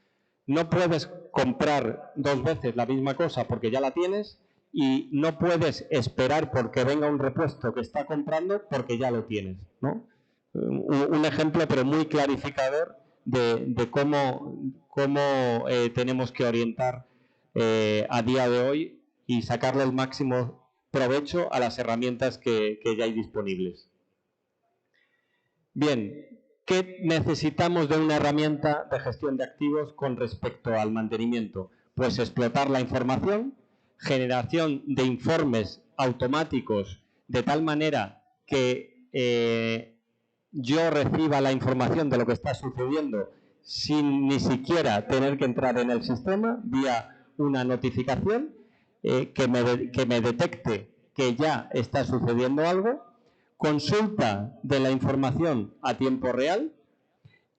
No puedes comprar 2 veces la misma cosa porque ya la tienes y no puedes esperar porque venga un repuesto que está comprando porque ya lo tienes, ¿no? Un ejemplo, pero muy clarificador de cómo tenemos que orientar a día de hoy y sacarle el máximo provecho a las herramientas que ya hay disponibles. Bien, ¿qué necesitamos de una herramienta de gestión de activos con respecto al mantenimiento? Pues explotar la información, generación de informes automáticos de tal manera que yo reciba la información de lo que está sucediendo sin ni siquiera tener que entrar en el sistema vía una notificación que me detecte que ya está sucediendo algo, consulta de la información a tiempo real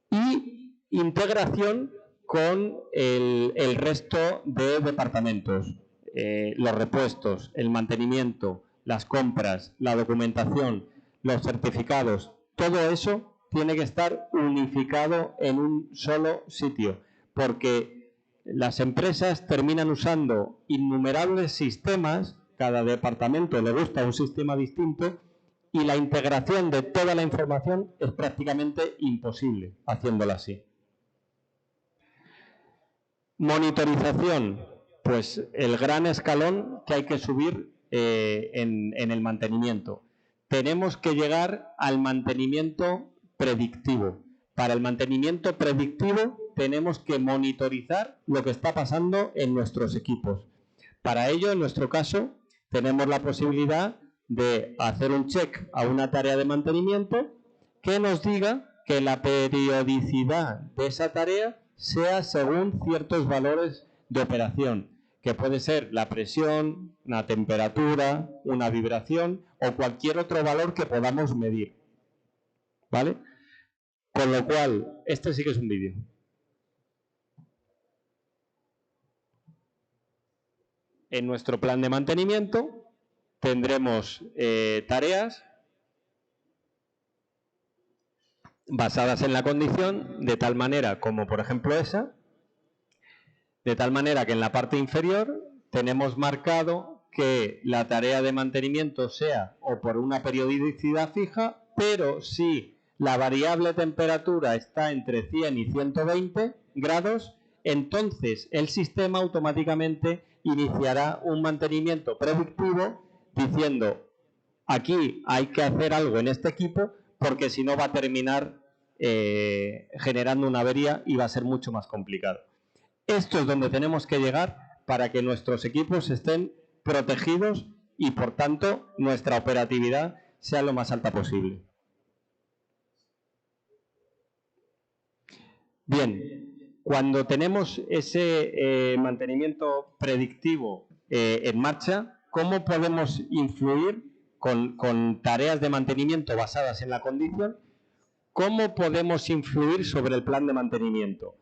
y integración con el resto de departamentos, los repuestos, el mantenimiento, las compras, la documentación, los certificados, todo eso tiene que estar unificado en un solo sitio, porque las empresas terminan usando innumerables sistemas, cada departamento le gusta un sistema distinto, y la integración de toda la información es prácticamente imposible haciéndolo así. Monitorización, pues el gran escalón que hay que subir en el mantenimiento. Tenemos que llegar al mantenimiento predictivo. Para el mantenimiento predictivo tenemos que monitorizar lo que está pasando en nuestros equipos. Para ello, en nuestro caso, tenemos la posibilidad de hacer un check a una tarea de mantenimiento que nos diga que la periodicidad de esa tarea sea según ciertos valores de operación, que puede ser la presión, una temperatura, una vibración o cualquier otro valor que podamos medir. ¿Vale? Con lo cual, este sí que es un vídeo. En nuestro plan de mantenimiento tendremos tareas basadas en la condición, de tal manera como, por ejemplo, esa, de tal manera que en la parte inferior tenemos marcado que la tarea de mantenimiento sea o por una periodicidad fija, pero si la variable temperatura está entre 100 y 120 grados, entonces el sistema automáticamente iniciará un mantenimiento predictivo diciendo: aquí hay que hacer algo en este equipo porque si no va a terminar generando una avería y va a ser mucho más complicado. Esto es donde tenemos que llegar para que nuestros equipos estén protegidos y, por tanto, nuestra operatividad sea lo más alta posible. Bien, cuando tenemos ese mantenimiento predictivo en marcha, ¿cómo podemos influir con tareas de mantenimiento basadas en la condición? ¿Cómo podemos influir sobre el plan de mantenimiento?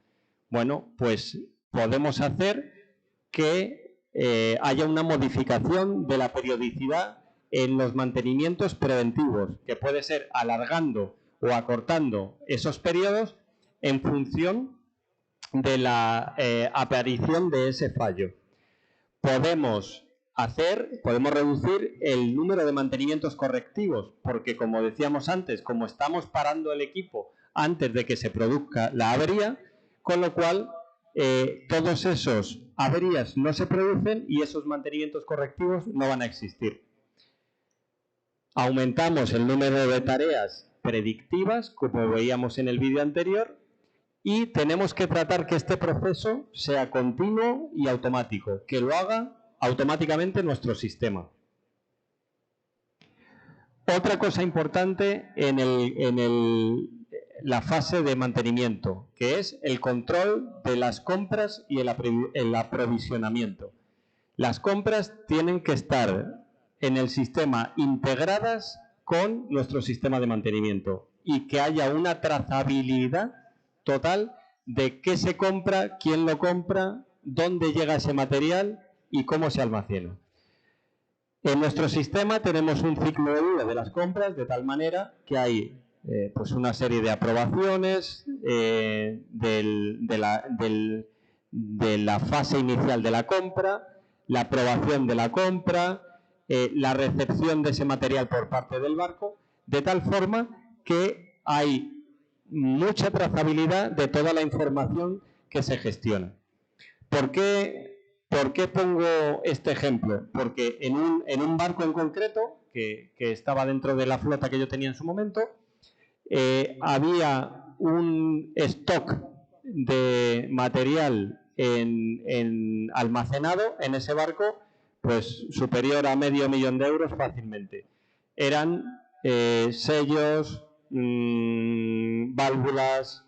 Bueno, pues podemos hacer que haya una modificación de la periodicidad en los mantenimientos preventivos, que puede ser alargando o acortando esos periodos en función de la aparición de ese fallo. Podemos reducir el número de mantenimientos correctivos, porque, como decíamos antes, como estamos parando el equipo antes de que se produzca la avería, con lo cual todos esos averías no se producen y esos mantenimientos correctivos no van a existir. Aumentamos el número de tareas predictivas, como veíamos en el vídeo anterior, y tenemos que tratar que este proceso sea continuo y automático, que lo haga automáticamente nuestro sistema. Otra cosa importante en la fase de mantenimiento, que es el control de las compras y el aprovisionamiento. Las compras tienen que estar en el sistema integradas con nuestro sistema de mantenimiento y que haya una trazabilidad total de qué se compra, quién lo compra, dónde llega ese material y cómo se almacena. En nuestro sistema tenemos un ciclo de vida de las compras de tal manera que hay pues una serie de aprobaciones de la fase inicial de la compra, la aprobación de la compra, la recepción de ese material por parte del barco, de tal forma que hay mucha trazabilidad de toda la información que se gestiona. ¿Por qué pongo este ejemplo? Porque en un barco en concreto, que estaba dentro de la flota que yo tenía en su momento, había un stock de material almacenado en ese barco, pues superior a $500.000 de euros fácilmente. Eran sellos, válvulas,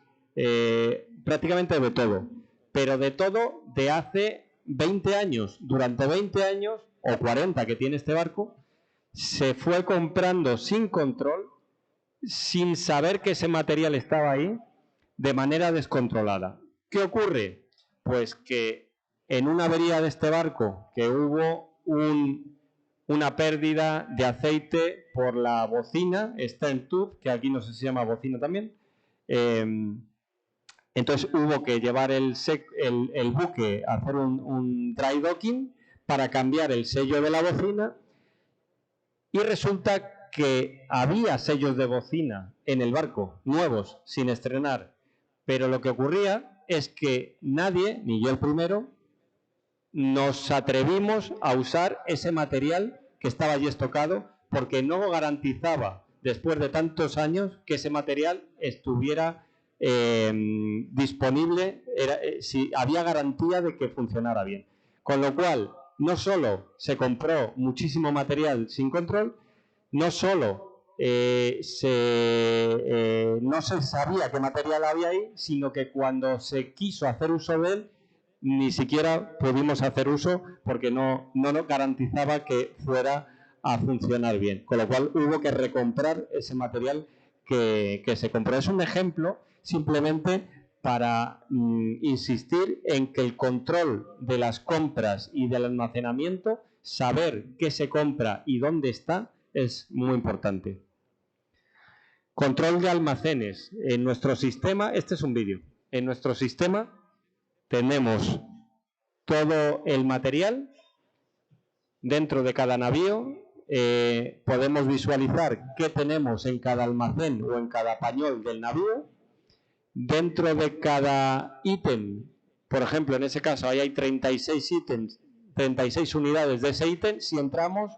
prácticamente de todo. Pero de todo de hace 20 años. Durante 20 años, o 40 que tiene este barco, se fue comprando sin control, sin saber que ese material estaba ahí, de manera descontrolada. ¿Qué ocurre? Pues que en una avería de este barco, que hubo una pérdida de aceite por la bocina, stern tube, que aquí no sé si se llama bocina también, entonces hubo que llevar el buque a hacer un dry docking para cambiar el sello de la bocina, y resulta que había sellos de bocina en el barco, nuevos, sin estrenar, pero lo que ocurría es que nadie, ni yo el primero, nos atrevimos a usar ese material que estaba allí estocado, porque no garantizaba, después de tantos años, que ese material estuviera disponible, si había garantía de que funcionara bien. Con lo cual, no solo se compró muchísimo material sin control, no solo no se sabía qué material había ahí, sino que cuando se quiso hacer uso de él, ni siquiera pudimos hacer uso porque no nos garantizaba que fuera a funcionar bien. Con lo cual hubo que recomprar ese material que se compró. Es un ejemplo simplemente para insistir en que el control de las compras y del almacenamiento, saber qué se compra y dónde está, es muy importante. Control de almacenes. En nuestro sistema, este es un vídeo, en nuestro sistema tenemos todo el material dentro de cada navío. Podemos visualizar qué tenemos en cada almacén o en cada pañol del navío. Dentro de cada ítem, por ejemplo, en ese caso ahí hay 36 ítems, 36 unidades de ese ítem. Si entramos,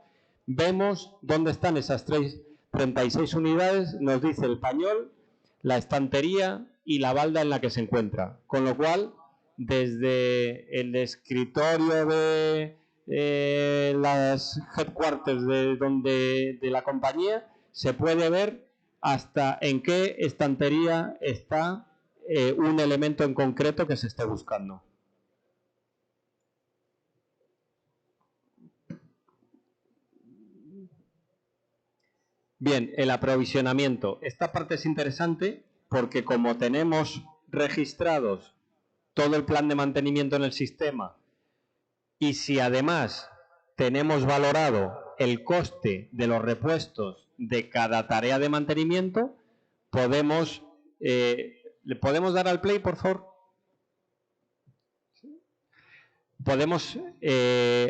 vemos dónde están esas 36 unidades, nos dice el pañol, la estantería y la balda en la que se encuentra. Con lo cual, desde el escritorio de las headquarters de la compañía, se puede ver hasta en qué estantería está un elemento en concreto que se esté buscando. Bien, el aprovisionamiento. Esta parte es interesante porque como tenemos registrados todo el plan de mantenimiento en el sistema, y si además tenemos valorado el coste de los repuestos de cada tarea de mantenimiento, podemos... ¿le podemos dar al play, por favor? Podemos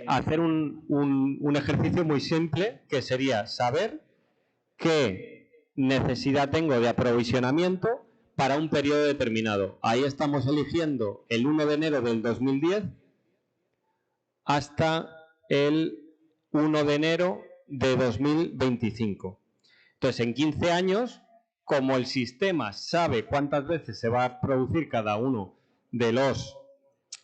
hacer un ejercicio muy simple, que sería saber qué necesidad tengo de aprovisionamiento para un periodo determinado. Ahí estamos eligiendo el 1 de enero del 2010 hasta el 1 de enero de 2025. Entonces, en 15 años, como el sistema sabe cuántas veces se va a producir cada uno de los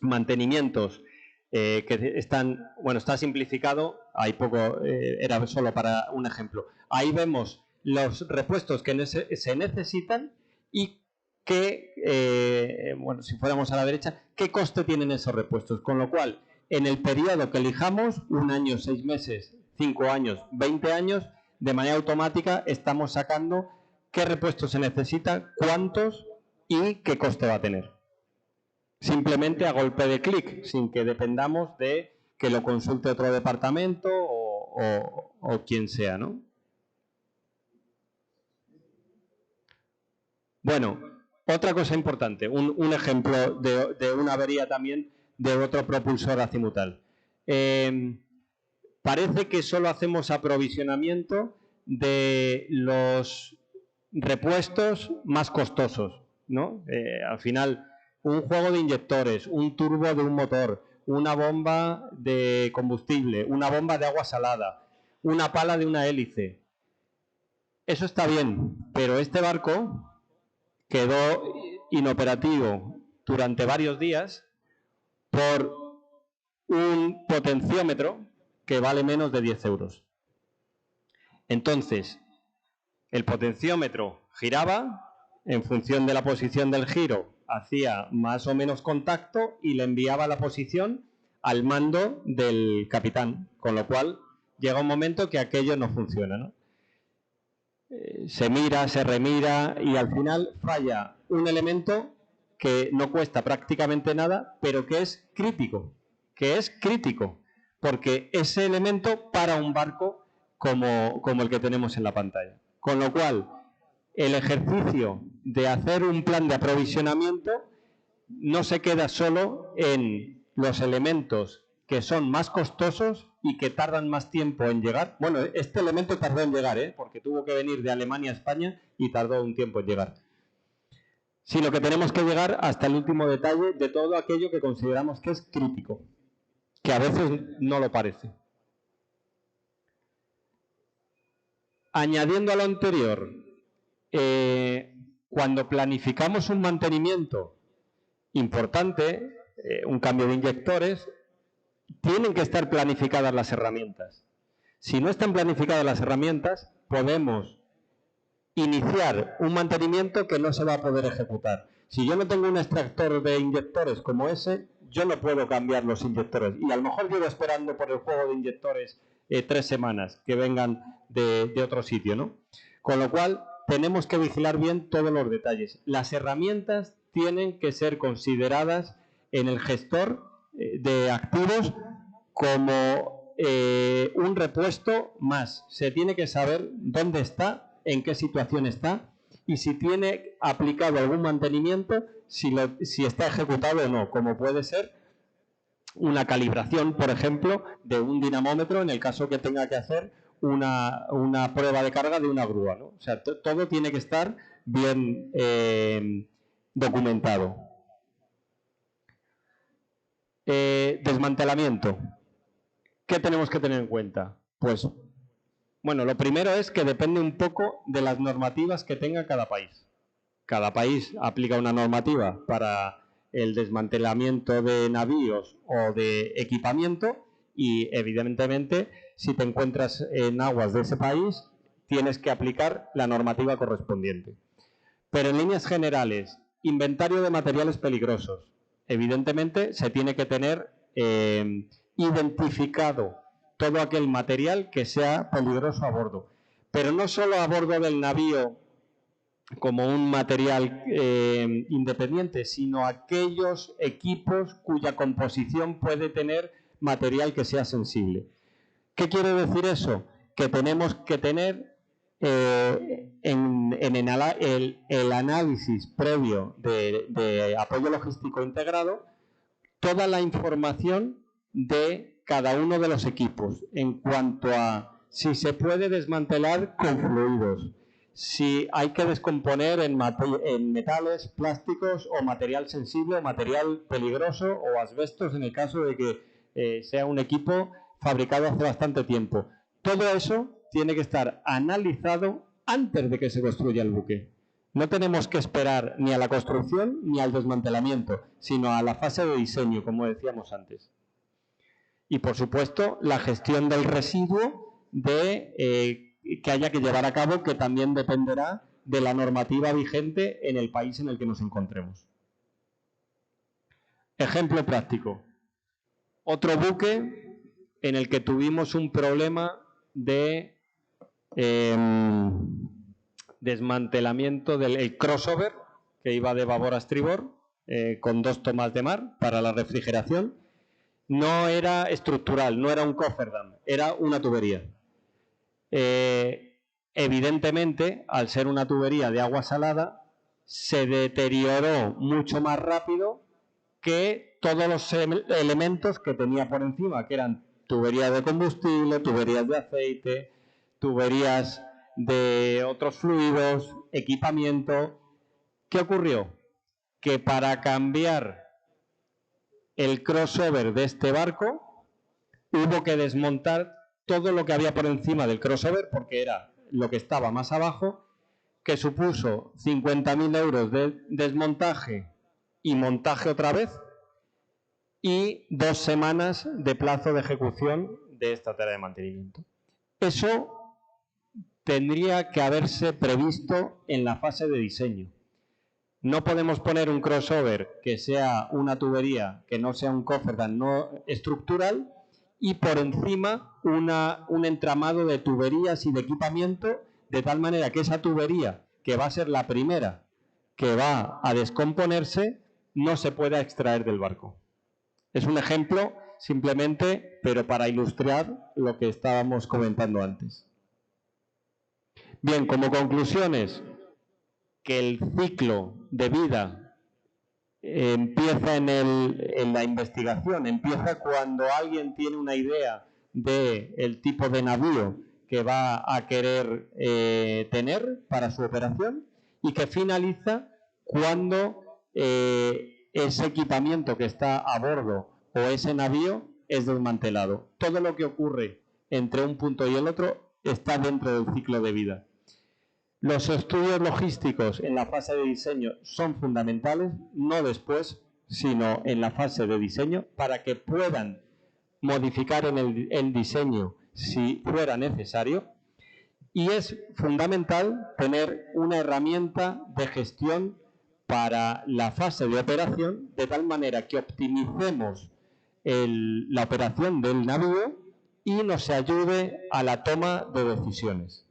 mantenimientos que están, bueno, está simplificado, hay poco, era solo para un ejemplo. Ahí vemos los repuestos que se necesitan y que, bueno, si fuéramos a la derecha, qué coste tienen esos repuestos. Con lo cual, en el periodo que elijamos, 1 año, 6 meses, 5 años, 20 años, de manera automática estamos sacando qué repuestos se necesita, cuántos y qué coste va a tener. Simplemente a golpe de clic, sin que dependamos de que lo consulte otro departamento o quien sea, ¿no? Bueno, otra cosa importante, un ejemplo de una avería también de otro propulsor azimutal. Parece que solo hacemos aprovisionamiento de los repuestos más costosos, ¿no? Al final, un juego de inyectores, un turbo de un motor, una bomba de combustible, una bomba de agua salada, una pala de una hélice. Eso está bien, pero este barco quedó inoperativo durante varios días por un potenciómetro que vale menos de 10 euros. Entonces, el potenciómetro giraba, en función de la posición del giro, hacía más o menos contacto y le enviaba la posición al mando del capitán, con lo cual llega un momento que aquello no funciona, ¿no? Se mira, se remira y al final falla un elemento que no cuesta prácticamente nada, pero que es crítico, porque ese elemento para un barco como el que tenemos en la pantalla. Con lo cual, el ejercicio de hacer un plan de aprovisionamiento no se queda solo en los elementos que son más costosos y que tardan más tiempo en llegar. Bueno, este elemento tardó en llegar, porque tuvo que venir de Alemania a España y tardó un tiempo en llegar. Sino que tenemos que llegar hasta el último detalle de todo aquello que consideramos que es crítico, que a veces no lo parece. Añadiendo a lo anterior, cuando planificamos un mantenimiento importante, un cambio de inyectores, tienen que estar planificadas las herramientas. Si no están planificadas las herramientas, podemos iniciar un mantenimiento que no se va a poder ejecutar. Si yo no tengo un extractor de inyectores como ese, yo no puedo cambiar los inyectores. Y a lo mejor llevo esperando por el juego de inyectores 3 semanas que vengan de otro sitio, ¿no? Con lo cual, tenemos que vigilar bien todos los detalles. Las herramientas tienen que ser consideradas en el gestor de activos como un repuesto más. Se tiene que saber dónde está, en qué situación está y si tiene aplicado algún mantenimiento, si está ejecutado o no, como puede ser una calibración, por ejemplo, de un dinamómetro en el caso que tenga que hacer una prueba de carga de una grúa, ¿no? O sea, todo tiene que estar bien documentado. Desmantelamiento. ¿Qué tenemos que tener en cuenta? Pues, bueno, lo primero es que depende un poco de las normativas que tenga cada país. Cada país aplica una normativa para el desmantelamiento de navíos o de equipamiento y, evidentemente, si te encuentras en aguas de ese país, tienes que aplicar la normativa correspondiente. Pero en líneas generales, inventario de materiales peligrosos. Evidentemente, se tiene que tener identificado todo aquel material que sea peligroso a bordo. Pero no solo a bordo del navío como un material independiente, sino aquellos equipos cuya composición puede tener material que sea sensible. ¿Qué quiere decir eso? Que tenemos que tener en el análisis previo de apoyo logístico integrado toda la información de cada uno de los equipos en cuanto a si se puede desmantelar con fluidos, si hay que descomponer en metales, plásticos o material sensible o material peligroso o asbestos en el caso de que sea un equipo fabricado hace bastante tiempo. Todo eso tiene que estar analizado antes de que se construya el buque. No tenemos que esperar ni a la construcción ni al desmantelamiento, sino a la fase de diseño, como decíamos antes. Y, por supuesto, la gestión del residuo que haya que llevar a cabo, que también dependerá de la normativa vigente en el país en el que nos encontremos. Ejemplo práctico. Otro buque en el que tuvimos un problema de desmantelamiento del crossover, que iba de babor a estribor, con 2 tomas de mar para la refrigeración. no era estructural, no era un cofferdam, era una tubería. Evidentemente, al ser una tubería de agua salada, se deterioró mucho más rápido que todos los elementos que tenía por encima, que eran tuberías de combustible, tuberías de aceite, tuberías de otros fluidos, equipamiento. ¿Qué ocurrió? Que para cambiar el crossover de este barco hubo que desmontar todo lo que había por encima del crossover, porque era lo que estaba más abajo, que supuso 50.000 euros de desmontaje y montaje otra vez, y 2 semanas de plazo de ejecución de esta tarea de mantenimiento. Eso tendría que haberse previsto en la fase de diseño. No podemos poner un crossover que sea una tubería, que no sea un cofferdam no estructural, y por encima un entramado de tuberías y de equipamiento, de tal manera que esa tubería, que va a ser la primera que va a descomponerse, no se pueda extraer del barco. Es un ejemplo simplemente, pero para ilustrar lo que estábamos comentando antes. Bien, como conclusiones, que el ciclo de vida empieza en la investigación, empieza cuando alguien tiene una idea del tipo de navío que va a querer tener para su operación, y que finaliza cuando ese equipamiento que está a bordo o ese navío es desmantelado. Todo lo que ocurre entre un punto y el otro está dentro del ciclo de vida. Los estudios logísticos en la fase de diseño son fundamentales, no después, sino en la fase de diseño, para que puedan modificar en el diseño si fuera necesario. Y es fundamental tener una herramienta de gestión para la fase de operación, de tal manera que optimicemos la operación del navío y nos ayude a la toma de decisiones.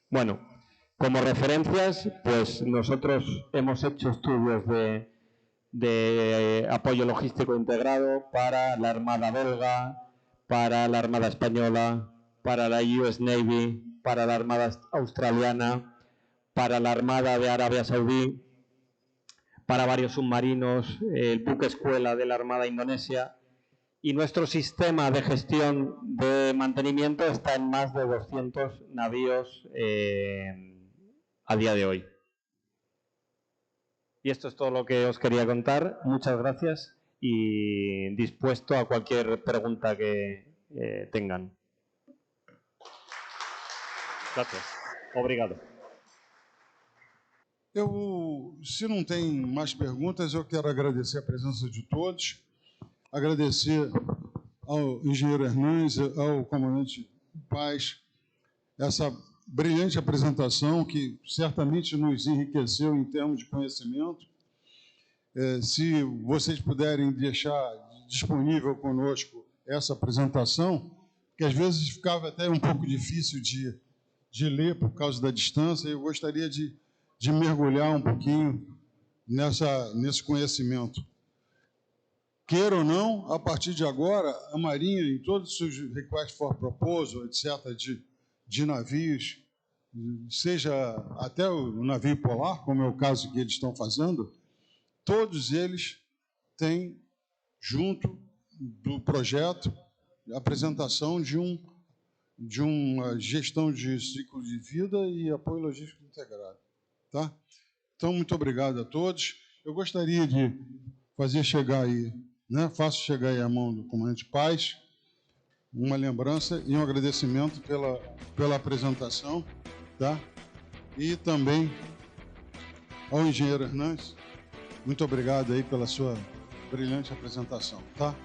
Bueno, como referencias, pues nosotros hemos hecho estudios de apoyo logístico integrado para la Armada belga, para la Armada española, para la US Navy, para la Armada australiana, para la Armada de Arabia Saudí, para varios submarinos, el buque escuela de la Armada indonesia, y nuestro sistema de gestión de mantenimiento está en más de 200 navíos a día de hoy. Y esto es todo lo que os quería contar. Muchas gracias y dispuesto a cualquier pregunta que tengan. Gracias. Obrigado. Se não tem mais perguntas, eu quero agradecer a presença de todos, agradecer ao engenheiro Hernandes, ao comandante Paz, essa brilhante apresentação que certamente nos enriqueceu em termos de conhecimento. Se vocês puderem deixar disponível conosco essa apresentação, que às vezes ficava até um pouco difícil de ler por causa da distância, eu gostaria de mergulhar um pouquinho nesse conhecimento. Queira ou não, a partir de agora, a Marinha, em todos os seus requests for proposal, etc., de navios, seja até o navio polar, como é o caso que eles estão fazendo, todos eles têm, junto do projeto, a apresentação de uma gestão de ciclo de vida e apoio logístico integrado. Tá? Então, muito obrigado a todos. Eu gostaria de fazer chegar aí, né? Faço chegar aí a mão do comandante Paz, uma lembrança e um agradecimento pela apresentação, tá? E também ao engenheiro Hernandes, muito obrigado aí pela sua brilhante apresentação, tá?